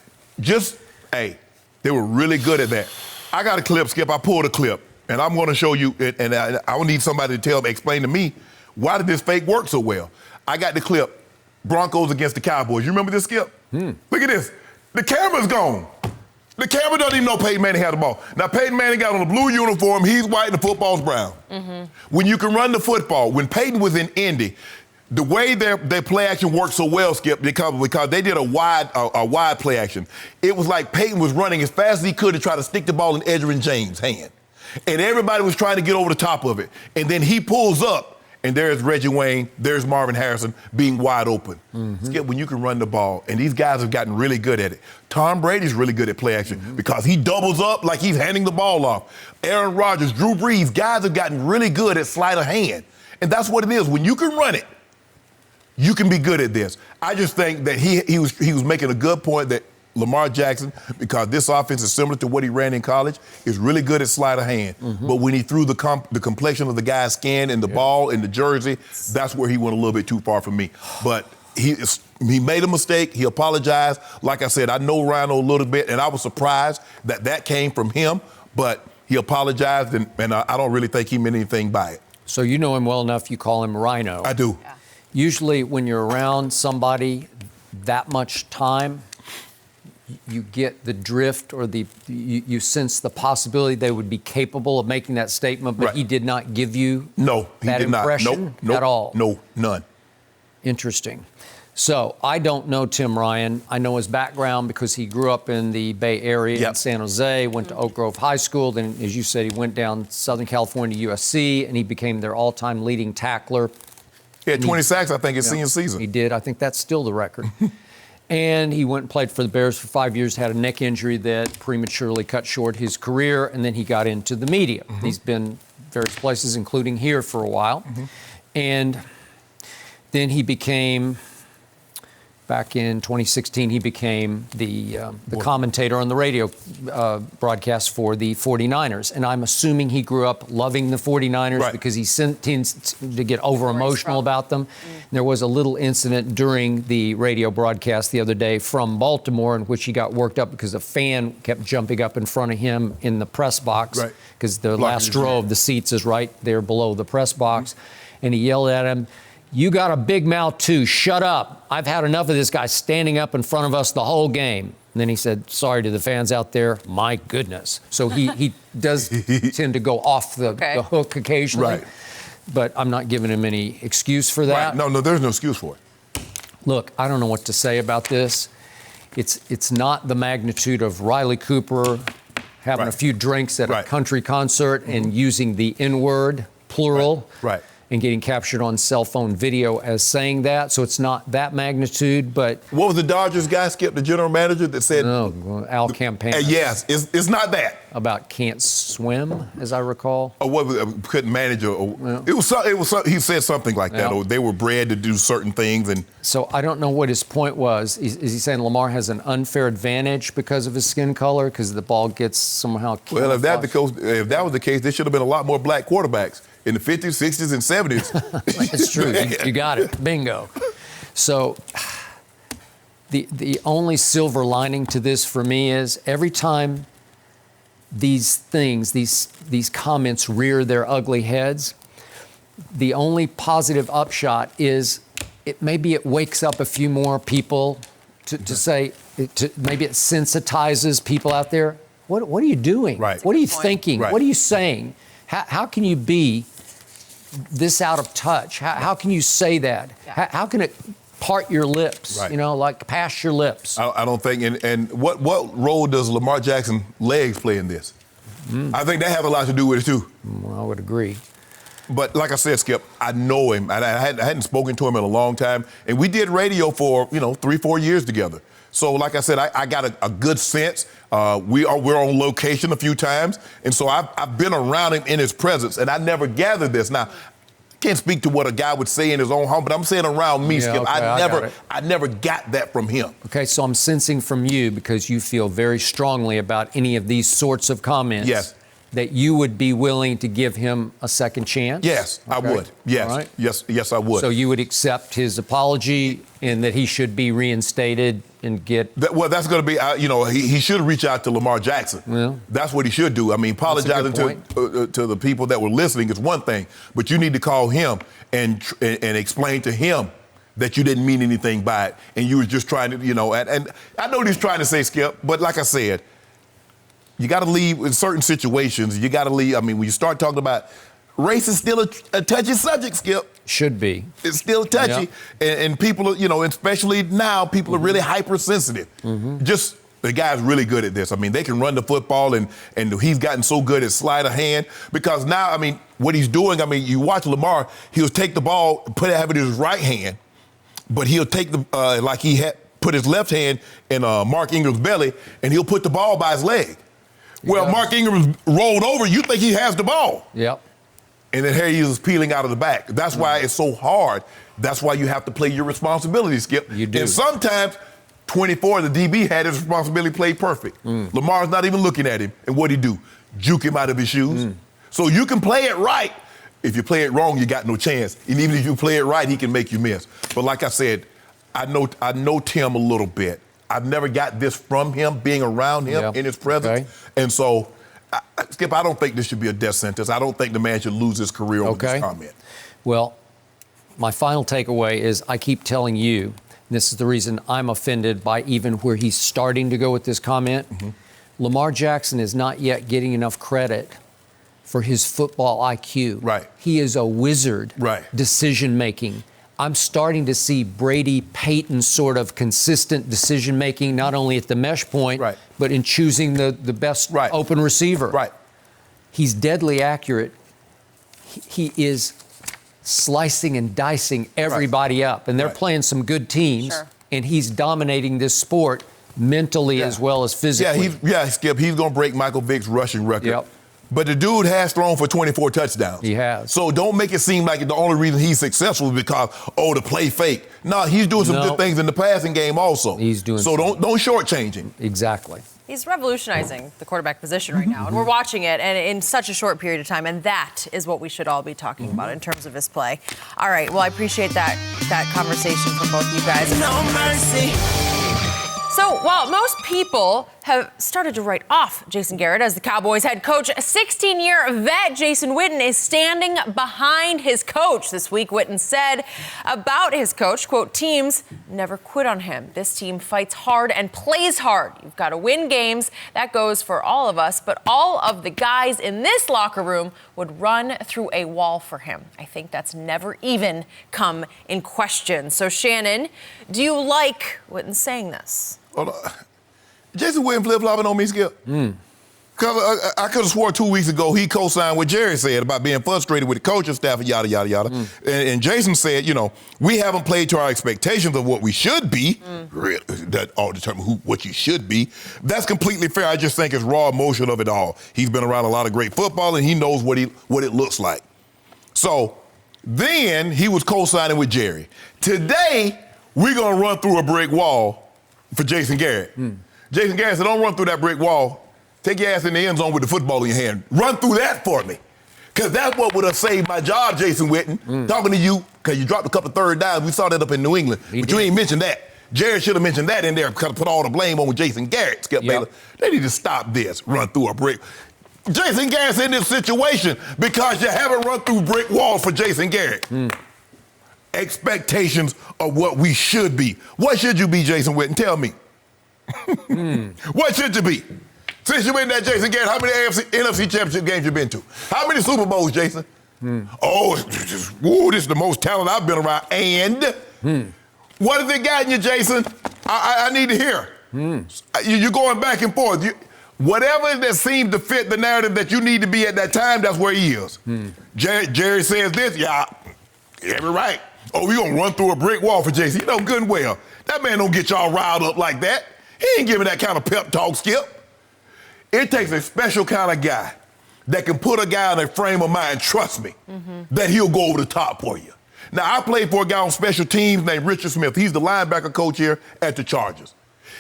They were really good at that. I got a clip, Skip. I pulled a clip. And I'm going to show you, and I need somebody to explain to me, why did this fake work so well? I got the clip, Broncos against the Cowboys. You remember this, Skip? Look at this. The camera's gone. The camera doesn't even know Peyton Manning had the ball. Now, Peyton Manning got on a blue uniform. He's white and the football's brown. When you can run the football, when Peyton was in Indy, the way their play action worked so well, Skip, because they did a wide play action. It was like Peyton was running as fast as he could to try to stick the ball in Edgerrin James' hand. And everybody was trying to get over the top of it. And then he pulls up, and there's Reggie Wayne, there's Marvin Harrison being wide open. Skip, when you can run the ball, and these guys have gotten really good at it. Tom Brady's really good at play action because he doubles up like he's handing the ball off. Aaron Rodgers, Drew Brees, guys have gotten really good at sleight of hand. And that's what it is. When you can run it, you can be good at this. I just think that he was making a good point that Lamar Jackson, because this offense is similar to what he ran in college, is really good at sleight of hand. But when he threw the complexion of the guy's skin and the ball and the jersey, that's where he went a little bit too far for me. But he made a mistake. He apologized. Like I said, I know Rhino a little bit, and I was surprised that came from him. But he apologized, and I don't really think he meant anything by it. So you know him well enough, you call him Rhino. I do. Yeah. Usually when you're around somebody that much time, you get the drift or you sense the possibility they would be capable of making that statement, but he did not give you that impression Nope, at all? No, none. Interesting. So I don't know Tim Ryan. I know his background because he grew up in the Bay Area in San Jose, went to Oak Grove High School. Then, as you said, he went down Southern California to USC, and he became their all-time leading tackler. He had 20 sacks, I think, his senior season. He did. I think that's still the record. And he went and played for the Bears for 5 years, had a neck injury that prematurely cut short his career, and then he got into the media. He's been various places, including here for a while. And then he became, back in 2016, he became the commentator on the radio broadcast for the 49ers. And I'm assuming he grew up loving the 49ers because he tends to get over-emotional about them. There was a little incident during the radio broadcast the other day from Baltimore in which he got worked up because a fan kept jumping up in front of him in the press box because the last row of the seats is right there below the press box. And he yelled at him, "You got a big mouth too, shut up. I've had enough of this guy standing up in front of us the whole game." And then he said, "Sorry to the fans out there, my goodness." So he does tend to go off the hook occasionally. But I'm not giving him any excuse for that. No, there's no excuse for it. Look, I don't know what to say about this. It's not the magnitude of Riley Cooper having a few drinks at a country concert and using the N-word, plural. And getting captured on cell phone video as saying that. So it's not that magnitude, but... What was the Dodgers guy, Skip, the general manager, that said... No, Al Campana. Yes, it's not that. About can't swim, as I recall. Or what, couldn't manage, it was he said something like that, or they were bred to do certain things. And so I don't know what his point was. Is he saying Lamar has an unfair advantage because of his skin color, because the ball gets somehow... Well, if that was the case, there should have been a lot more black quarterbacks in the 50s, 60s, and 70s. It's true. You got it. Bingo. So the only silver lining to this for me is every time these things, these comments rear their ugly heads, the only positive upshot is maybe it wakes up a few more people to say, maybe it sensitizes people out there. What are you doing? What are you thinking? What are you saying? How can you be this out of touch? How can you say that? How can it part your lips? You know, like pass your lips. I don't think. And what role does Lamar Jackson's legs play in this? I think that has a lot to do with it too. Well, I would agree. But like I said, Skip, I know him. I hadn't spoken to him in a long time, and we did radio for 3-4 years together. So, like I said, I got a good sense. We're on location a few times, and so I've been around him in his presence, and I never gathered this. Now, I can't speak to what a guy would say in his own home, but I'm saying around me, Skip. I never got that from him. Okay, so I'm sensing from you, because you feel very strongly about any of these sorts of comments, that you would be willing to give him a second chance? Yes, I would. Yes, right. yes, I would. So you would accept his apology and that he should be reinstated and get... That's going to be, he should reach out to Lamar Jackson. Well, that's what he should do. I mean, apologizing to the people that were listening is one thing, but you need to call him and explain to him that you didn't mean anything by it, and you were just trying to, and I know what he's trying to say, Skip, but like I said, you got to leave in certain situations. You got to leave. I mean, when you start talking about race, is still a touchy subject, Skip. Should be. It's still touchy, and people, especially now, people are really hypersensitive. Just the guy's really good at this. I mean, they can run the football, and he's gotten so good at sleight of hand because now, I mean, what he's doing. I mean, you watch Lamar. He'll take the ball, have it in his right hand, but he'll take like he had put his left hand in Mark Ingram's belly, and he'll put the ball by his leg. Well, Mark Ingram rolled over. You think he has the ball. Yep. And then here he is peeling out of the back. That's why it's so hard. That's why you have to play your responsibility, Skip. You do. And sometimes 24, the DB had his responsibility, played perfect. Lamar's not even looking at him. And what'd he do? Juke him out of his shoes. So you can play it right. If you play it wrong, you got no chance. And even if you play it right, he can make you miss. But like I said, I know Tim a little bit. I've never got this from him, being around him in his presence. Okay. And so, Skip, I don't think this should be a death sentence. I don't think the man should lose his career over this comment. Well, my final takeaway is I keep telling you, and this is the reason I'm offended by even where he's starting to go with this comment. Lamar Jackson is not yet getting enough credit for his football IQ. Right. He is a wizard. Right. Decision-making. I'm starting to see Brady Payton sort of consistent decision-making, not only at the mesh point, but in choosing the best open receiver. Right. He's deadly accurate. He is slicing and dicing everybody up, and they're playing some good teams, and he's dominating this sport mentally as well as physically. Skip, he's going to break Michael Vick's rushing record. But the dude has thrown for 24 touchdowns. He has. So don't make it seem like the only reason he's successful is because, the play fake. No, he's doing some good things in the passing game also. He's doing so don't shortchange him. Exactly. He's revolutionizing the quarterback position right now, and we're watching it and in such a short period of time, and that is what we should all be talking about in terms of his play. All right, well, I appreciate that conversation from both you guys. No mercy. So while most people have started to write off Jason Garrett as the Cowboys head coach, a 16-year vet, Jason Witten, is standing behind his coach. This week, Witten said about his coach, quote, teams never quit on him. This team fights hard and plays hard. You've got to win games. That goes for all of us. But all of the guys in this locker room would run through a wall for him. I think that's never even come in question. So, Shannon, do you like Witten saying this? Hold on. Jason Witten flip-flopping on me, Skip. Because I could have swore 2 weeks ago he co-signed what Jerry said about being frustrated with the coaching staff and yada, yada, yada. And Jason said, we haven't played to our expectations of what we should be. That all determine what you should be. That's completely fair. I just think it's raw emotion of it all. He's been around a lot of great football, and he knows what it looks like. So then he was co-signing with Jerry. Today, we're going to run through a brick wall for Jason Garrett. Jason Garrett said, don't run through that brick wall. Take your ass in the end zone with the football in your hand. Run through that for me. Because that's what would have saved my job, Jason Witten. Talking to you, because you dropped a couple third downs. We saw that up in New England. But you ain't mentioned that. Jared should have mentioned that in there because put all the blame on Jason Garrett, Skip Bayless. They need to stop this, run through a brick. Jason Garrett's in this situation because you haven't run through brick walls for Jason Garrett. Expectations of what we should be. What should you be, Jason Witten? Tell me. What should you be? Since you've been that Jason Garrett, how many NFC championship games you been to? How many Super Bowls, Jason? This is the most talent I've been around. And what has it gotten you, Jason? I need to hear. You're going back and forth. Whatever that seems to fit the narrative that you need to be at that time, that's where he is. Jerry says this, every right. We're going to run through a brick wall for Jason. You know good and well, that man don't get y'all riled up like that. He ain't giving that kind of pep talk, Skip. It takes a special kind of guy that can put a guy in a frame of mind, trust me, that he'll go over the top for you. Now, I played for a guy on special teams named Richard Smith. He's the linebacker coach here at the Chargers.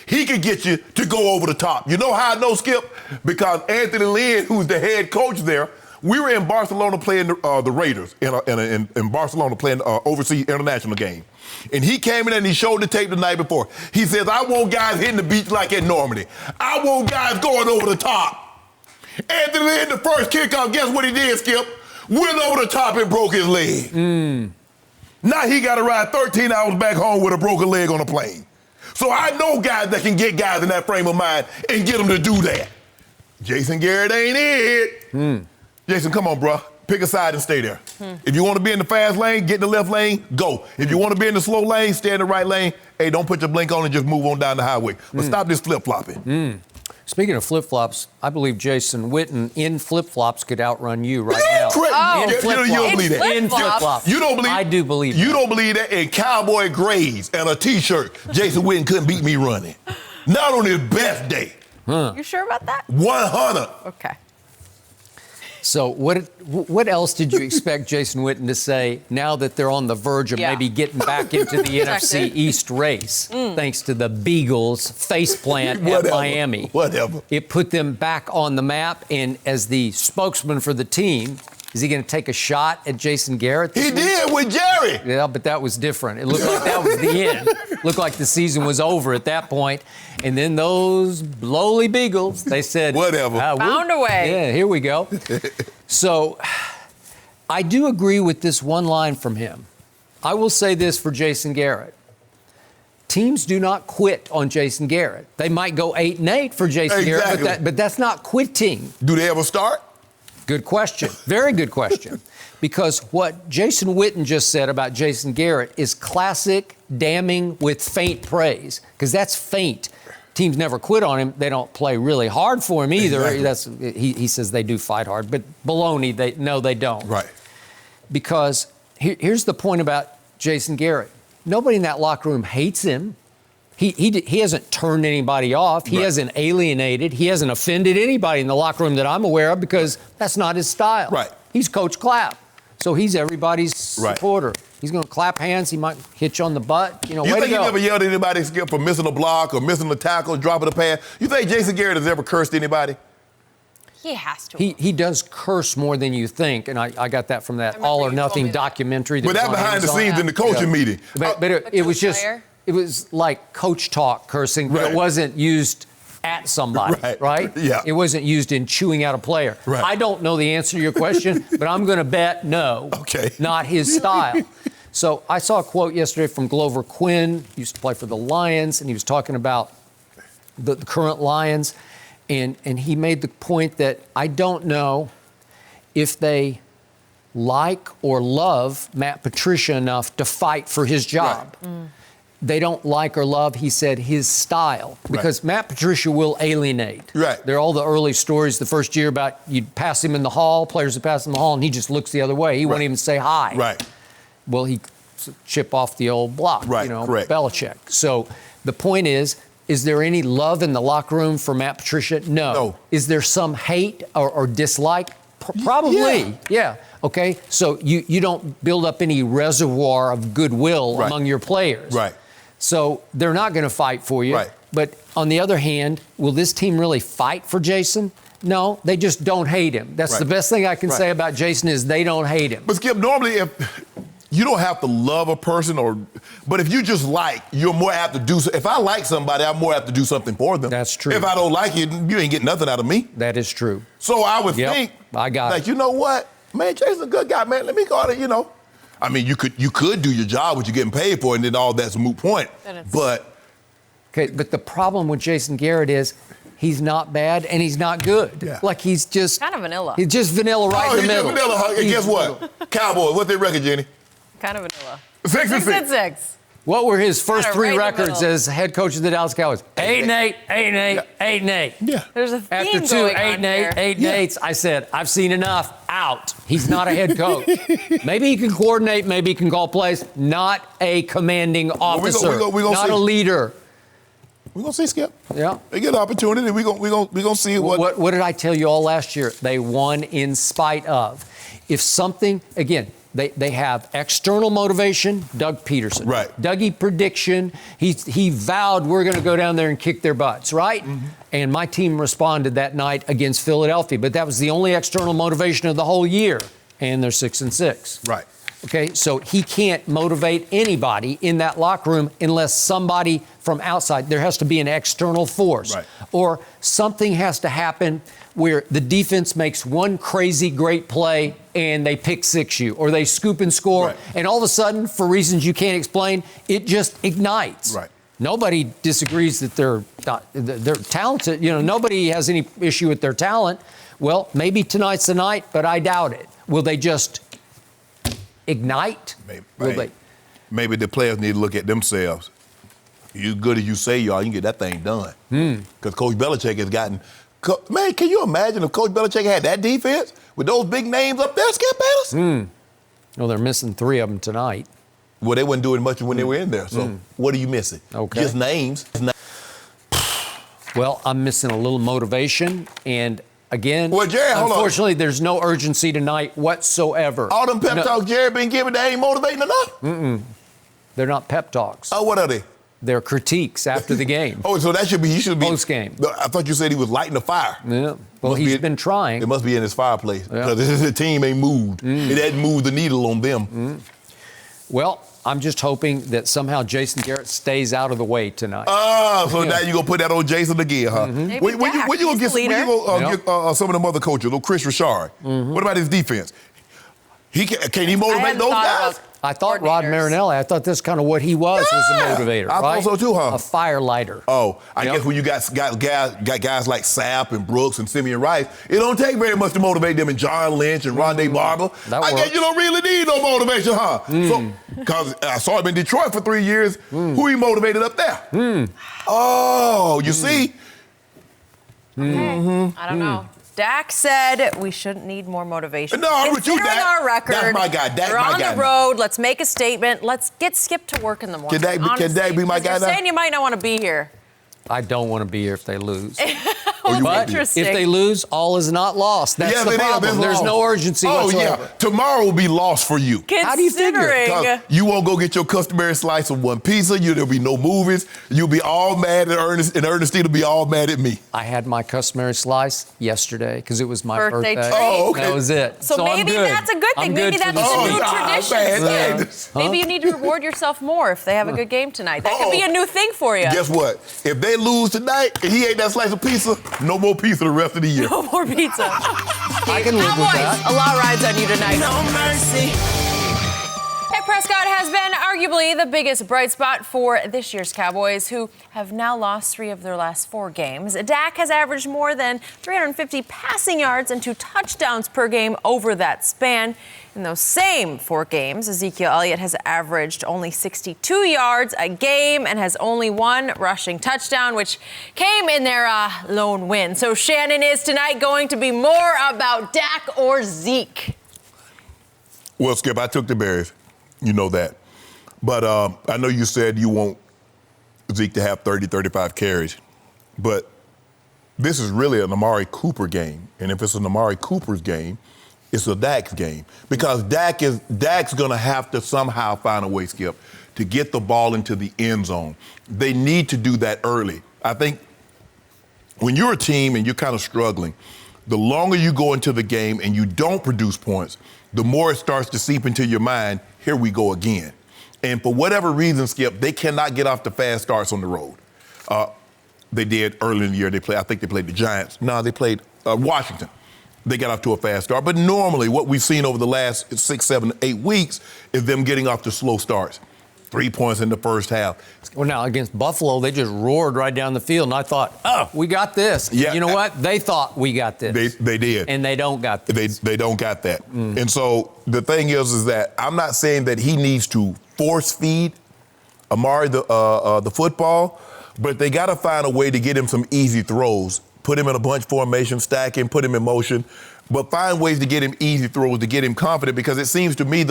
He can get you to go over the top. You know how I know, Skip? Because Anthony Lynn, who's the head coach there, we were in Barcelona playing the Raiders in Barcelona playing overseas international game. And he came in and he showed the tape the night before. He says, I want guys hitting the beach like at Normandy. I want guys going over the top. Anthony Lynn, the first kickoff, guess what he did, Skip? Went over the top and broke his leg. Now he got to ride 13 hours back home with a broken leg on a plane. So I know guys that can get guys in that frame of mind and get them to do that. Jason Garrett ain't it. Jason, come on, bro. Pick a side and stay there. If you want to be in the fast lane, get in the left lane, go. If you want to be in the slow lane, stay in the right lane. Hey, don't put your blink on and just move on down the highway. But stop this flip-flopping. Speaking of flip-flops, I believe Jason Witten in flip-flops could outrun you right now. In flip-flops. You don't believe that. In flip-flops. You don't believe I do believe You that. don't believe that in cowboy grays and a T-shirt, Jason Witten couldn't beat me running. Not on his best day. You sure about that? 100. Okay. So what else did you expect Jason Witten to say now that they're on the verge of maybe getting back into the NFC East race, thanks to the Beagles faceplant at Miami? Whatever. It put them back on the map, and as the spokesman for the team, is he going to take a shot at Jason Garrett? He did with Jerry. Yeah, but that was different. It looked like that was the end. Looked like the season was over at that point. And then those lowly Beagles, they said, whatever. Found a way. Yeah, here we go. So I do agree with this one line from him. I will say this for Jason Garrett. Teams do not quit on Jason Garrett. They might go 8-8 for Jason Garrett, but that's not quitting. Do they ever start? Good question. Very good question. Because what Jason Witten just said about Jason Garrett is classic damning with faint praise, because that's faint. Teams never quit on him. They don't play really hard for him either. Exactly. He says they do fight hard, but baloney, they don't. Right. Because here's the point about Jason Garrett. Nobody in that locker room hates him. He hasn't turned anybody off. He hasn't alienated. He hasn't offended anybody in the locker room that I'm aware of, because that's not his style. Right. He's Coach Clapp. So he's everybody's supporter. He's going to clap hands. He might hit you on the butt. You think he never yelled at anybody for missing a block or missing a tackle, dropping a pass? You think Jason Garrett has ever cursed anybody? He has to. He does curse more than you think, and I got that from that All or Nothing documentary. But that behind the scenes in the coaching meeting. But it was just, it was like coach talk cursing, but it wasn't used at somebody, right? Yeah. It wasn't used in chewing out a player. Right. I don't know the answer to your question, but I'm going to bet no. Okay. Not his style. So I saw a quote yesterday from Glover Quinn, used to play for the Lions, and he was talking about the current Lions, and he made the point that I don't know if they like or love Matt Patricia enough to fight for his job. Right. They don't like or love, he said, his style, because Matt Patricia will alienate. Right. There are all the early stories the first year about you'd pass him in the hall, players would pass him in the hall, and he just looks the other way. He won't even say hi. Right. Well, he chip off the old block, Belichick. So the point is there any love in the locker room for Matt Patricia? No. Is there some hate or dislike? Probably. Yeah. Okay. So you don't build up any reservoir of goodwill among your players. Right. So they're not going to fight for you. Right. But on the other hand, will this team really fight for Jason? No, they just don't hate him. That's the best thing I can say about Jason is they don't hate him. But Skip, normally if you don't have to love a person, but if you just you're more apt to do so. If I like somebody, I'm more apt to do something for them. That's true. If I don't like you, you ain't getting nothing out of me. That is true. So I would think, I got it. You know what? Man, Jason's a good guy, man. Let me go out and, I mean, you could do your job, what you're getting paid for, and then all that's a moot point. But the problem with Jason Garrett is he's not bad and he's not good. Yeah. Like he's just kind of vanilla. He's just vanilla in the middle. Vanilla. And guess what? Cowboys, what's their record, Jenny? Kind of vanilla. 6-6. What were his first three records as head coach of the Dallas Cowboys? 8-8, 8-8, 8-8. Yeah. There's a theme After two going 8-8, 8-8s, I said, I've seen enough. Out. He's not a head coach. Maybe he can coordinate. Maybe he can call plays. Not a commanding officer. Not a leader. We're going to see, Skip. Yeah. They get an opportunity. We're going to see what did I tell you all last year? They won in spite of. If something, again, they have external motivation, Doug Peterson. Right. Dougie prediction, he vowed we're going to go down there and kick their butts, right? Mm-hmm. And my team responded that night against Philadelphia, but that was the only external motivation of the whole year, and they're 6-6. Right. Okay, so he can't motivate anybody in that locker room unless somebody from outside, there has to be an external force. Right. Or something has to happen where the defense makes one crazy great play and they pick six you, or they scoop and score, and all of a sudden, for reasons you can't explain, it just ignites. Right. Nobody disagrees that they're talented. Nobody has any issue with their talent. Well, maybe tonight's the night, but I doubt it. Will they just ignite? Maybe the players need to look at themselves. You good as you say you are, you can get that thing done. Because Coach Belichick has gotten. Man, can you imagine if Coach Belichick had that defense with those big names up there, Skip Bayless? Well, they're missing three of them tonight. Well, they wasn't doing much when they were in there. So what are you missing? Okay. Just names. Well, I'm missing a little motivation, and Again, Well, Jared, hold on. unfortunately, there's no urgency tonight whatsoever. All them pep talks Jared been giving, they ain't motivating enough? They're not pep talks. Oh, what are they? They're critiques after the game. Oh, so that should be, he should be. Post-game. I thought you said he was lighting the fire. Yeah. Well, he's been trying. It must be in his fireplace. Because the team ain't moved. It hadn't moved the needle on them. Well, I'm just hoping that somehow Jason Garrett stays out of the way tonight. So now you're going to put that on Jason again, huh? Maybe When Dak, you going to he's the leader. get some of them other coaches, little Chris Richard? What about his defense? Can he motivate those guys? I thought Rod Marinelli, I thought that's kind of what he was as a motivator, I right? thought so too, huh? A fire lighter. Oh, I guess when you got guys like Sapp and Brooks and Simeon Rice, it don't take very much to motivate them, and John Lynch and Rondé Barber. That I guess works. you don't really need no motivation, huh? So, because I saw him in Detroit for 3 years. Who he motivated up there? Oh, you see? I don't know. Dak said we shouldn't need more motivation. No, I'm with you, Considering Dak. our record, That's my guy. Dak, we're my on guy the now. road. Let's make a statement. Let's get Skip to work in the morning. Can Dak be my guy You're now? saying you might not want to be here. I don't want to be here if they lose. Oh, you But won't be. Interesting. if they lose, all is not lost. That's Yes, the it is. problem. It's There's lost. no urgency Oh, whatsoever. yeah. Tomorrow will be lost for you. How do you figure? Considering- Because you won't go get your customary slice of one pizza. There'll be no movies. You'll be all mad at Ernest, and Ernestine will be all mad at me. I had my customary slice yesterday because it was my Birthday birthday. treat. Oh, okay. That was it. So I'm maybe good. that's a good thing. I'm Maybe good for that's the a new season. tradition. man. Yeah. Maybe you need to reward yourself more if they have a good game tonight. That could be a new thing for you. Guess what? If they lose tonight and he ate that slice of pizza, no more pizza the rest of the year. No more pizza. I can live with Cowboys, that. a lot rides on you tonight. No mercy. Dak Prescott has been arguably the biggest bright spot for this year's Cowboys, who have now lost 3 of their last 4 games. Dak has averaged more than 350 passing yards and 2 touchdowns per game over that span. In those same 4 games, Ezekiel Elliott has averaged only 62 yards a game and has only 1 rushing touchdown, which came in their lone win. So Shannon, is tonight going to be more about Dak or Zeke? Well, Skip, I took the Bears. You know that. But I know you said you want Zeke to have 30, 35 carries. But this is really an Amari Cooper game. And if it's an Amari Cooper's game, it's a Dak's game. Because Dak's going to have to somehow find a way, Skip, to get the ball into the end zone. They need to do that early. I think when you're a team and you're kind of struggling, the longer you go into the game and you don't produce points, the more it starts to seep into your mind, here we go again. And for whatever reason, Skip, they cannot get off the fast starts on the road. They did early in the year. I think they played the Giants. No, they played Washington. They got off to a fast start. But normally what we've seen over the last 6, 7, 8 weeks is them getting off to slow starts. 3 points in the first half. Well, now, against Buffalo, they just roared right down the field, and I thought, oh, we got this. Yeah. You know what? They thought we got this. They did. And they don't got this. They don't got that. And so the thing is that I'm not saying that he needs to force feed Amari the football, but they got to find a way to get him some easy throws. Put him in a bunch formation, stack him, put him in motion, but find ways to get him easy throws, to get him confident, because it seems to me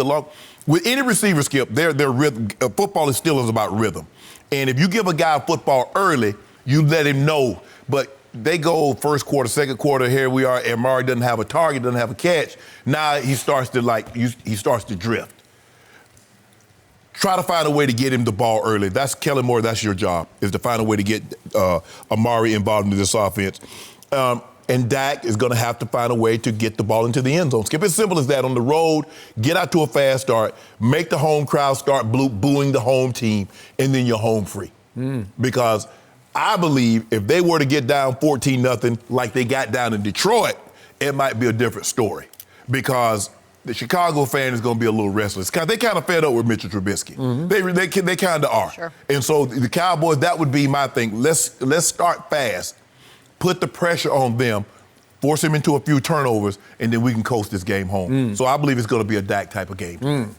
with any receiver, Skip, their rhythm, football is still about rhythm. And if you give a guy football early, you let him know. But they go first quarter, second quarter, here we are, and Amari doesn't have a target, doesn't have a catch. Now he starts to drift. Try to find a way to get him the ball early. That's Kellen Moore. That's your job, is to find a way to get Amari involved in this offense. And Dak is going to have to find a way to get the ball into the end zone. Skip, as simple as that. On the road, get out to a fast start, make the home crowd start booing the home team, and then you're home free. Because I believe if they were to get down 14-0 like they got down in Detroit, it might be a different story. Because the Chicago fan is going to be a little restless. They kind of fed up with Mitchell Trubisky. They kind of are. Sure. And so the Cowboys, that would be my thing. Let's start fast, put the pressure on them, force them into a few turnovers, and then we can coast this game home. So I believe it's going to be a Dak type of game.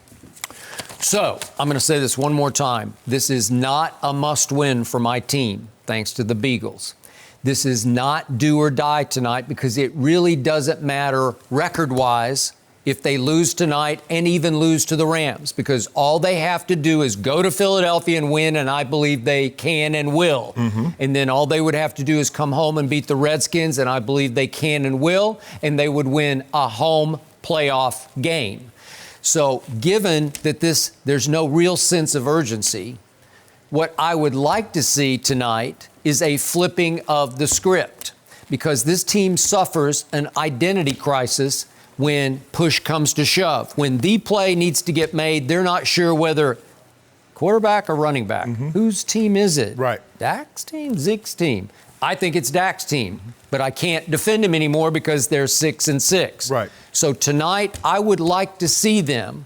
So I'm going to say this one more time. This is not a must-win for my team, thanks to the Beagles. This is not do or die tonight, because it really doesn't matter record-wise if they lose tonight and even lose to the Rams, because all they have to do is go to Philadelphia and win, and I believe they can and will. And then all they would have to do is come home and beat the Redskins, and I believe they can and will, and they would win a home playoff game. So given that there's no real sense of urgency, what I would like to see tonight is a flipping of the script, because this team suffers an identity crisis when push comes to shove. When the play needs to get made, they're not sure whether quarterback or running back. Whose team is it? Right. Dak's team? Zeke's team? I think it's Dak's team, but I can't defend him anymore because they're 6-6. Right. So tonight, I would like to see them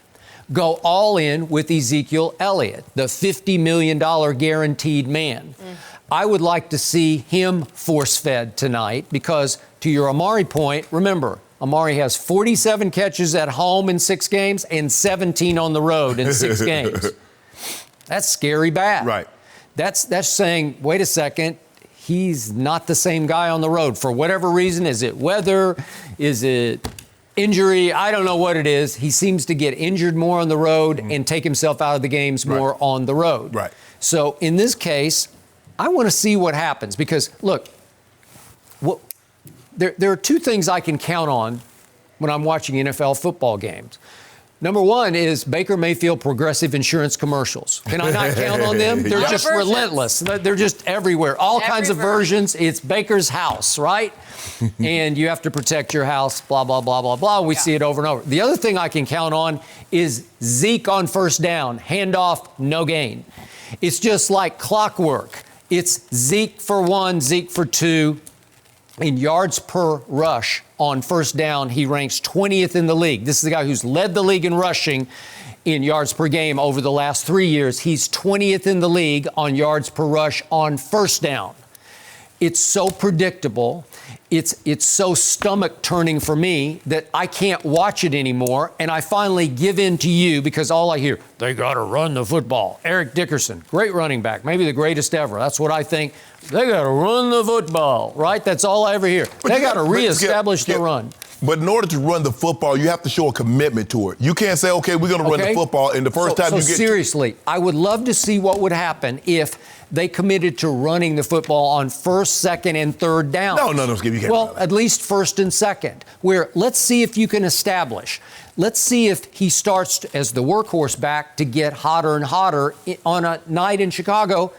go all in with Ezekiel Elliott, the $50 million guaranteed man. I would like to see him force-fed tonight because, to your Amari point, remember, Amari has 47 catches at home in 6 games and 17 on the road in 6 games. That's scary bad. Right. That's saying, wait a second, he's not the same guy on the road. For whatever reason, is it weather? Is it injury? I don't know what it is. He seems to get injured more on the road and take himself out of the games more on the road. Right. So in this case, I want to see what happens because, look, there are 2 things I can count on when I'm watching NFL football games. Number 1 is Baker Mayfield Progressive Insurance commercials. Can I not count on them? They're just relentless. They're just everywhere. All kinds of versions. It's Baker's house, right? And you have to protect your house, blah, blah, blah, blah, blah. We see it over and over. The other thing I can count on is Zeke on first down. Handoff, no gain. It's just like clockwork. It's Zeke for 1, Zeke for 2. In yards per rush on first down, he ranks 20th in the league. This is the guy who's led the league in rushing in yards per game over the last 3 years. He's 20th in the league on yards per rush on first down. It's so predictable. It's so stomach-turning for me that I can't watch it anymore, and I finally give in to you because all I hear, they got to run the football. Eric Dickerson, great running back, maybe the greatest ever. That's what I think. They got to run the football, right? That's all I ever hear. They got to reestablish the run. But in order to run the football, you have to show a commitment to it. You can't say, okay, we're going to run the football, and the first time you get... seriously, I would love to see what would happen if they committed to running the football on first, second, and third down. No, Skip, you can't. Well, at least first and second, where let's see if you can establish. Let's see if he starts as the workhorse back to get hotter and hotter on a night in Chicago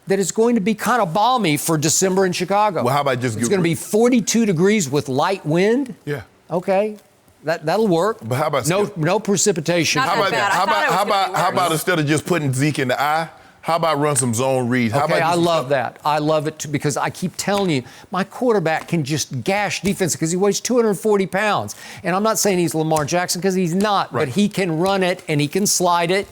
that is going to be kind of balmy for December in Chicago. Well, how about just... It's going to be 42 degrees with light wind. Yeah. Okay. That'll work. But how about... No precipitation. How about instead of just putting Zeke in the eye, how about run some zone reads? I love that. I love it too, because I keep telling you, my quarterback can just gash defense because he weighs 240 pounds. And I'm not saying he's Lamar Jackson because he's not, but he can run it and he can slide it.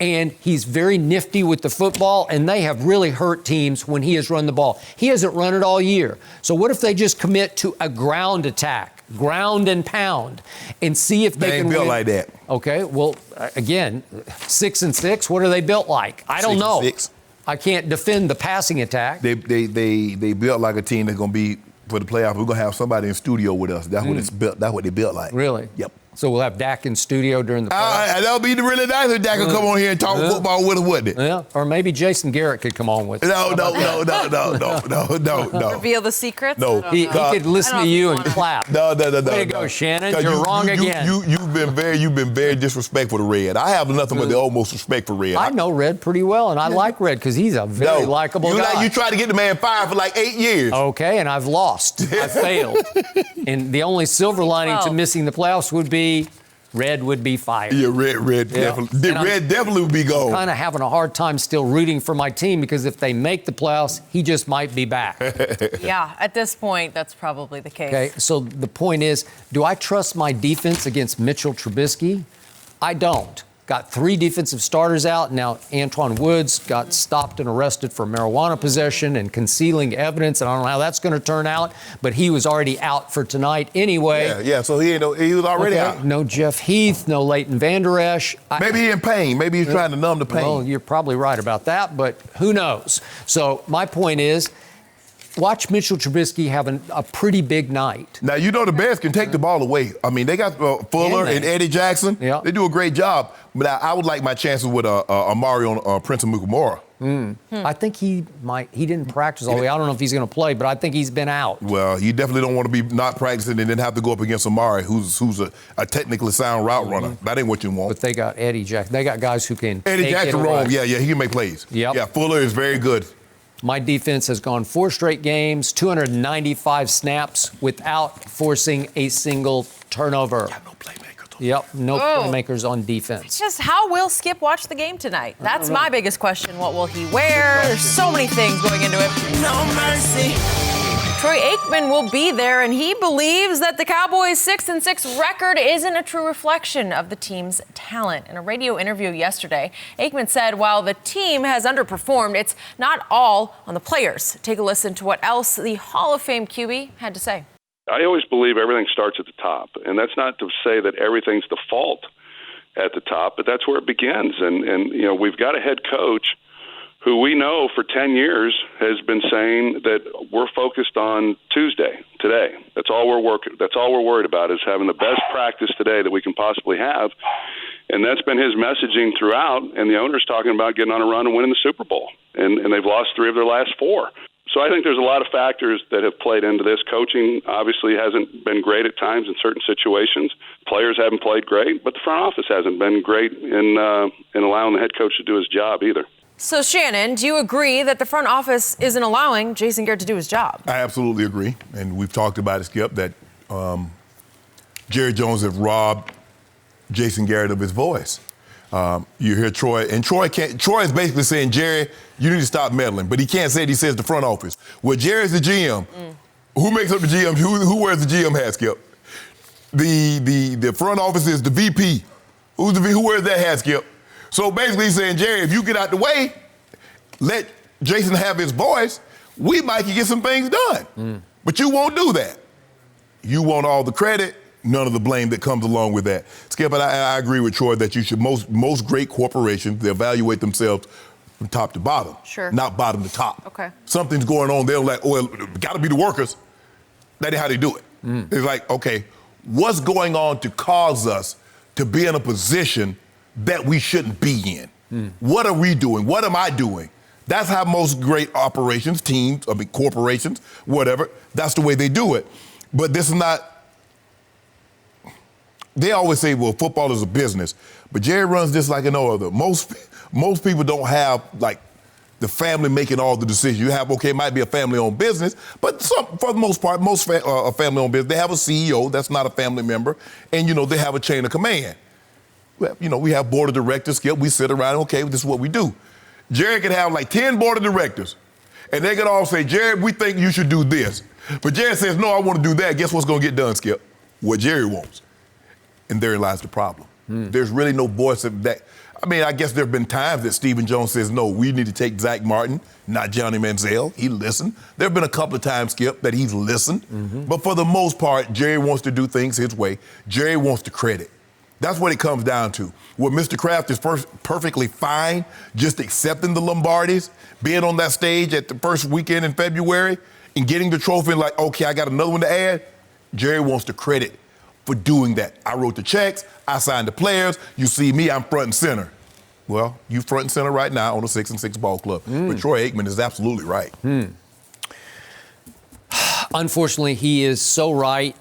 And he's very nifty with the football, and they have really hurt teams when he has run the ball. He hasn't run it all year. So what if they just commit to a ground attack, ground and pound, and see if they can built win? like that. Okay, well, again, 6-6. What are they built like? I don't know. 6-6. I can't defend the passing attack. They built like a team that's going to be for the playoffs. We're going to have somebody in studio with us. That's what it's built. That's what they built like. Really? Yep. So we'll have Dak in studio during the playoffs. That would be really nice if Dak could come on here and talk football with us, wouldn't it? Yeah. Or maybe Jason Garrett could come on with us. No. Reveal the secrets? No. He could listen to you and clap. No. Way to go, Shannon. You're wrong again. You've been very disrespectful to Red. I have nothing but the utmost respect for Red. I know Red pretty well, and I like Red because he's a very likable guy. You tried to get the man fired for like 8 years. Okay, and I've lost. I failed. And the only silver lining to missing the playoffs would be Red would be fired. Yeah, Red definitely would be gone. I'm kind of having a hard time still rooting for my team because if they make the playoffs, he just might be back. Yeah, at this point, that's probably the case. Okay, so the point is, do I trust my defense against Mitchell Trubisky? I don't. Got 3 defensive starters out. Now, Antoine Woods got stopped and arrested for marijuana possession and concealing evidence. And I don't know how that's going to turn out, but he was already out for tonight anyway. Yeah, so he was already out. No Jeff Heath, no Leighton Vander Esch. Maybe he's in pain. Maybe he's trying to numb the pain. Well, you're probably right about that, but who knows? So my point is, watch Mitchell Trubisky have a pretty big night. Now, you know the Bears can take the ball away. I mean, they got Fuller and Eddie Jackson. Yeah. They do a great job. But I would like my chances with Amari on Prince Amukamara. I think he didn't practice all the way. I don't know if he's going to play, but I think he's been out. Well, you definitely don't want to be not practicing and then have to go up against Amari, who's a technically sound route runner. That ain't what you want. But they got Eddie Jackson. They got guys who can Eddie take Jackson it away. wrong. Yeah, he can make plays. Yep. Yeah, Fuller is very good. My defense has gone 4 straight games, 295 snaps without forcing a single turnover. Got no playmaker. Yep, no playmakers on defense. Just how will Skip watch the game tonight? That's my biggest question. What will he wear? There's so many things going into it. No mercy. Troy Aikman will be there, and he believes that the Cowboys' 6-6 record isn't a true reflection of the team's talent. In a radio interview yesterday, Aikman said while the team has underperformed, it's not all on the players. Take a listen to what else the Hall of Fame QB had to say. I always believe everything starts at the top, and that's not to say that everything's the fault at the top, but that's where it begins. And you know, we've got a head coach who we know for 10 years has been saying that we're focused on Tuesday, today. That's all we're worried about is having the best practice today that we can possibly have. And that's been his messaging throughout, and the owner's talking about getting on a run and winning the Super Bowl. And they've lost 3 of their last 4. So I think there's a lot of factors that have played into this. Coaching obviously hasn't been great at times in certain situations. Players haven't played great, but the front office hasn't been great in allowing the head coach to do his job either. So, Shannon, do you agree that the front office isn't allowing Jason Garrett to do his job? I absolutely agree. And we've talked about it, Skip, that Jerry Jones have robbed Jason Garrett of his voice. You hear Troy, and Troy is basically saying, Jerry, you need to stop meddling. But he can't say it, he says the front office. Well, Jerry's the GM. Who makes up the GM? Who wears the GM hat, Skip? The front office is the VP. Who wears that hat, Skip? So basically he's saying, Jerry, if you get out the way, let Jason have his voice, we might can get some things done. But you won't do that. You want all the credit, none of the blame that comes along with that. Skip, and I agree with Troy that you should, most great corporations, they evaluate themselves from top to bottom. Sure. Not bottom to top. Okay. Something's going on, they're like, oh, it gotta be the workers. That ain't how they do it. It's like, okay, what's going on to cause us to be in a position that we shouldn't be in? What are we doing? What am I doing? That's how most great operations, teams, corporations, whatever, that's the way they do it. But this is not, they always say, well, football is a business. But Jerry runs this like no other. Most people don't have, like, the family making all the decisions. You have, okay, it might be a family-owned business, but for the most part, most family-owned business, they have a CEO that's not a family member, and, you know, they have a chain of command. Well, you know, we have board of directors, Skip. We sit around, okay, this is what we do. Jerry could have like 10 board of directors, and they could all say, Jerry, we think you should do this. But Jerry says, no, I want to do that. Guess what's going to get done, Skip? What Jerry wants. And therein lies the problem. There's really no voice of that. I mean, I guess there have been times that Stephen Jones says, no, we need to take Zach Martin, not Johnny Manziel. He listened. There have been a couple of times, Skip, that he's listened. But for the most part, Jerry wants to do things his way. Jerry wants the credit. That's what it comes down to. Well, Mr. Kraft is perfectly fine just accepting the Lombardis, being on that stage at the first weekend in February and getting the trophy and like, okay, I got another one to add. Jerry wants the credit for doing that. I wrote the checks. I signed the players. You see me, I'm front and center. Well, you front and center right now on the 6-6 ball club. But Troy Aikman is absolutely right. Unfortunately, he is so right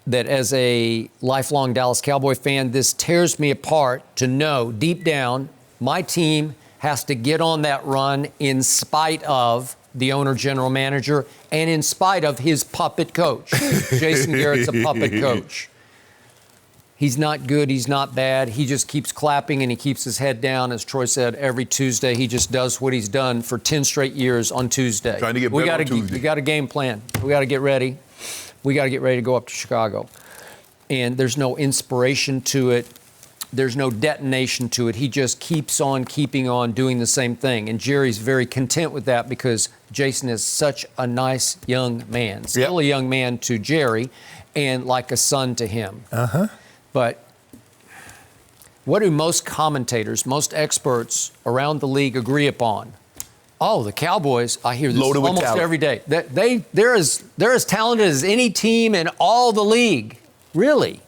that as a lifelong Dallas Cowboy fan, this tears me apart to know deep down my team has to get on that run in spite of the owner, general manager, and in spite of his puppet coach. Jason Garrett's a puppet coach. He's not good, he's not bad. He just keeps clapping and he keeps his head down. As Troy said, every Tuesday he just does what he's done for 10 straight years on Tuesday. Trying to get better on Tuesday. We got a game plan. We got to get ready. We got to get ready to go up to Chicago. And there's no inspiration to it. There's no detonation to it. He just keeps on keeping on doing the same thing. And Jerry's very content with that because Jason is such a nice young man. Still a young man to Jerry and like a son to him. But what do most commentators, most experts around the league agree upon? Oh, the Cowboys! I hear this Loaded with almost talent. every day. They're as talented as any team in all the league. Really?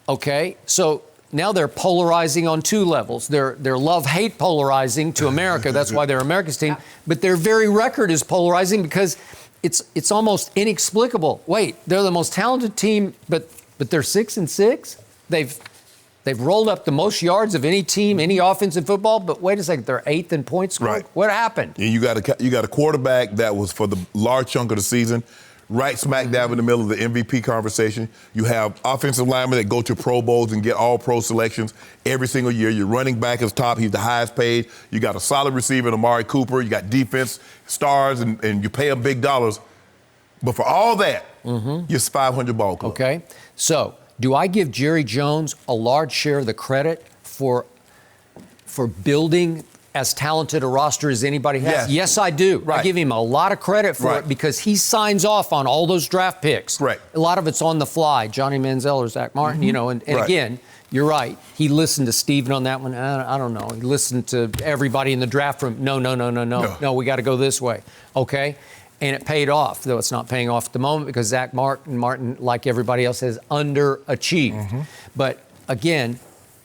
Okay, so now they're polarizing on two levels. They're love-hate polarizing to America. That's why they're America's team. But their very record is polarizing because it's almost inexplicable. Wait, they're the most talented team, but they're 6-6. They've rolled up the most yards of any team, any offense in football. But wait a second, they're 8th in points scored. Right. What happened? And you got a quarterback that was for the large chunk of the season, right smack dab in the middle of the MVP conversation. You have offensive linemen that go to Pro Bowls and get all-pro selections every single year. Your running back is top. He's the highest paid. You got a solid receiver in Amari Cooper. You got defense stars, and you pay them big dollars. But for all that, you're 500 ball club. Okay. So do I give Jerry Jones a large share of the credit for building as talented a roster as anybody has? Yes. Yes, I do. Right. I give him a lot of credit for Right. it because he signs off on all those draft picks. Right. A lot of it's on the fly. Johnny Manziel or Zach Martin, and Right. again, you're right. He listened to Steven on that one. I don't know. He listened to everybody in the draft room. No, we got to go this way. Okay? And it paid off, though it's not paying off at the moment because Zach Martin, like everybody else, has underachieved. But again,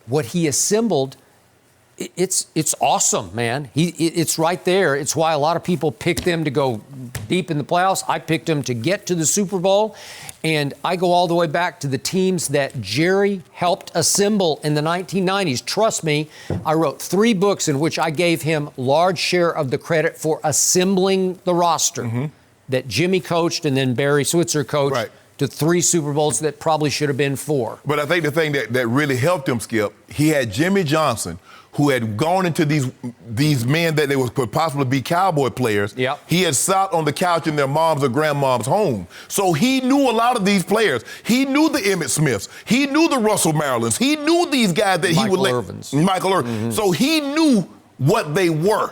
what he assembled, it's awesome, man. It's right there. It's why a lot of people pick them to go deep in the playoffs. I picked them to get to the Super Bowl. And I go all the way back to the teams that Jerry helped assemble in the 1990s. Trust me, I wrote 3 books in which I gave him large share of the credit for assembling the roster that Jimmy coached and then Barry Switzer coached Right. to 3 Super Bowls that probably should have been 4. But I think the thing that really helped him, Skip, he had Jimmy Johnson, who had gone into these men that they could possibly be Cowboy players. Yep. He had sat on the couch in their mom's or grandmom's home. So he knew a lot of these players. He knew the Emmitt Smiths. He knew the Russell Marylands. He knew these guys that he would let. Michael Irvin. So he knew what they were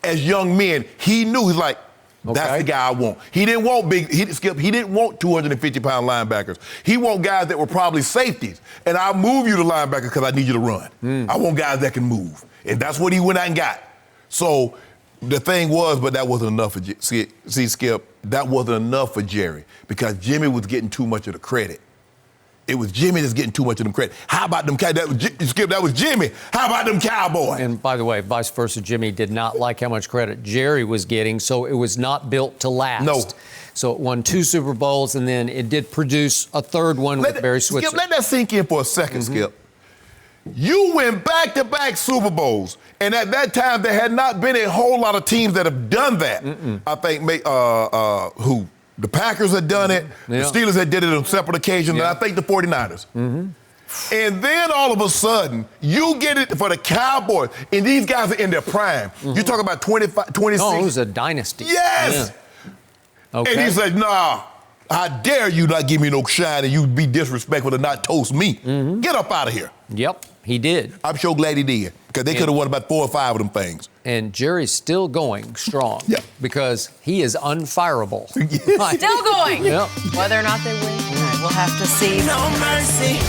as young men. He knew. He's like, that's the guy I want. He didn't want Skip, he didn't want 250-pound linebackers. He want guys that were probably safeties. And I'll move you to linebacker because I need you to run. I want guys that can move. And that's what he went out and got. So the thing was, but that wasn't enough for Skip, that wasn't enough for Jerry because Jimmy was getting too much of the credit. It was Jimmy that's getting too much of them credit. How about them Skip, that was Jimmy. How about them Cowboys? And by the way, vice versa, Jimmy did not like how much credit Jerry was getting, so it was not built to last. No. So it won 2 Super Bowls, and then it did produce a 3rd one with Barry Switzer. Skip, let that sink in for a second, Skip. You win back-to-back Super Bowls, and at that time there had not been a whole lot of teams that have done that. I think the Packers had done it, the Steelers had did it on separate occasions, and I think the 49ers. And then all of a sudden, you get it for the Cowboys, and these guys are in their prime. You talk about 25, 26. Oh, it was a dynasty. Yes! Yeah. Okay. And he said, nah, how dare you not give me no shine and you be disrespectful and not toast me. Get up out of here. Yep, he did. I'm sure glad he did, because they could have won about 4 or 5 of them things. And Jerry's still going strong because he is unfireable. Still going. Yep. Whether or not they win, we'll have to see. No mercy.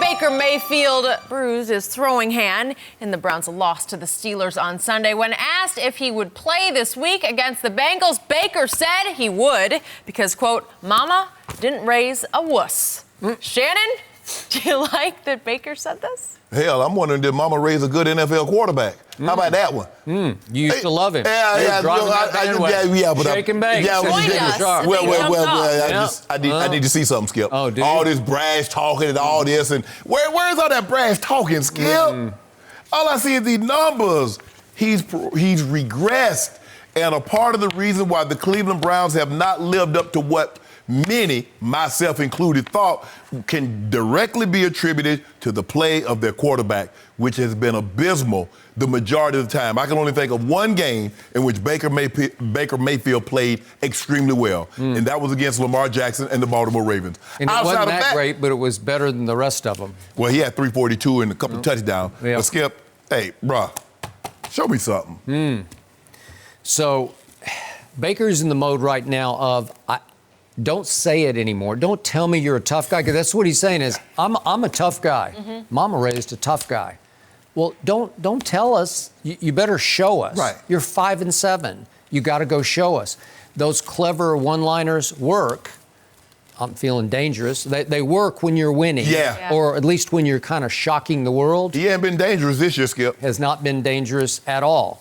Baker Mayfield bruised his throwing hand in the Browns' loss to the Steelers on Sunday. When asked if he would play this week against the Bengals, Baker said he would because, quote, Mama didn't raise a wuss. Shannon, do you like that Baker said this? Hell, I'm wondering, did Mama raise a good NFL quarterback? How about that one? You used to love him. Yeah, but Shake and bake. Yeah, Joined us. well, I need to see something, Skip. Oh, do you? All this brash talking and all this, and where's all that brash talking, Skip? All I see is these numbers. He's regressed, and a part of the reason why the Cleveland Browns have not lived up to what many, myself included, thought can directly be attributed to the play of their quarterback, which has been abysmal the majority of the time. I can only think of one game in which Baker Mayfield played extremely well, and that was against Lamar Jackson and the Baltimore Ravens. And it wasn't that great, but it was better than the rest of them. Well, he had 342 and a couple of touchdowns. Yeah. But Skip, hey, bruh, show me something. So Baker's in the mode right now of, don't say it anymore. Don't tell me you're a tough guy, because that's what he's saying is, I'm a tough guy. Mama raised a tough guy. Well, don't tell us. You better show us. Right. You're 5-7. You got to go show us. Those clever one-liners work. I'm feeling dangerous. They work when you're winning. Yeah. Or at least when you're kind of shocking the world. He ain't been dangerous this year, Skip. Has not been dangerous at all.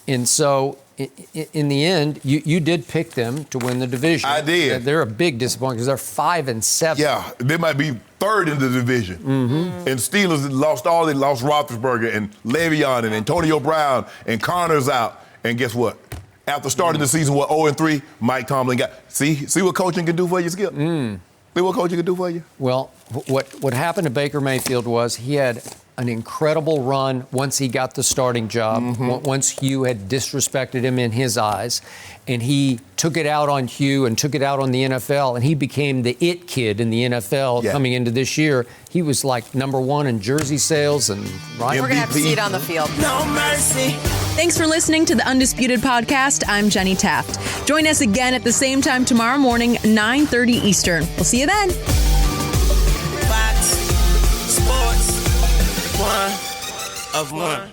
And so, in the end, you did pick them to win the division. I did. They're a big disappointment because they're 5-7. Yeah, they might be third in the division. Mm-hmm. And Steelers lost Roethlisberger and Le'Veon and Antonio Brown and Connor's out. And guess what? After starting the season, 0-3, Mike Tomlin got. See what coaching can do for you, Skip? See what coaching can do for you? Well, what happened to Baker Mayfield was he had an incredible run once he got the starting job, once Hugh had disrespected him in his eyes, and he took it out on Hugh and took it out on the NFL, and he became the it kid in the NFL coming into this year. He was like #1 in jersey sales and We're going to have to see it on the field. No mercy. Thanks for listening to the Undisputed Podcast. I'm Jenny Taft. Join us again at the same time tomorrow morning, 9:30 Eastern. We'll see you then. Fox Sports. One of one.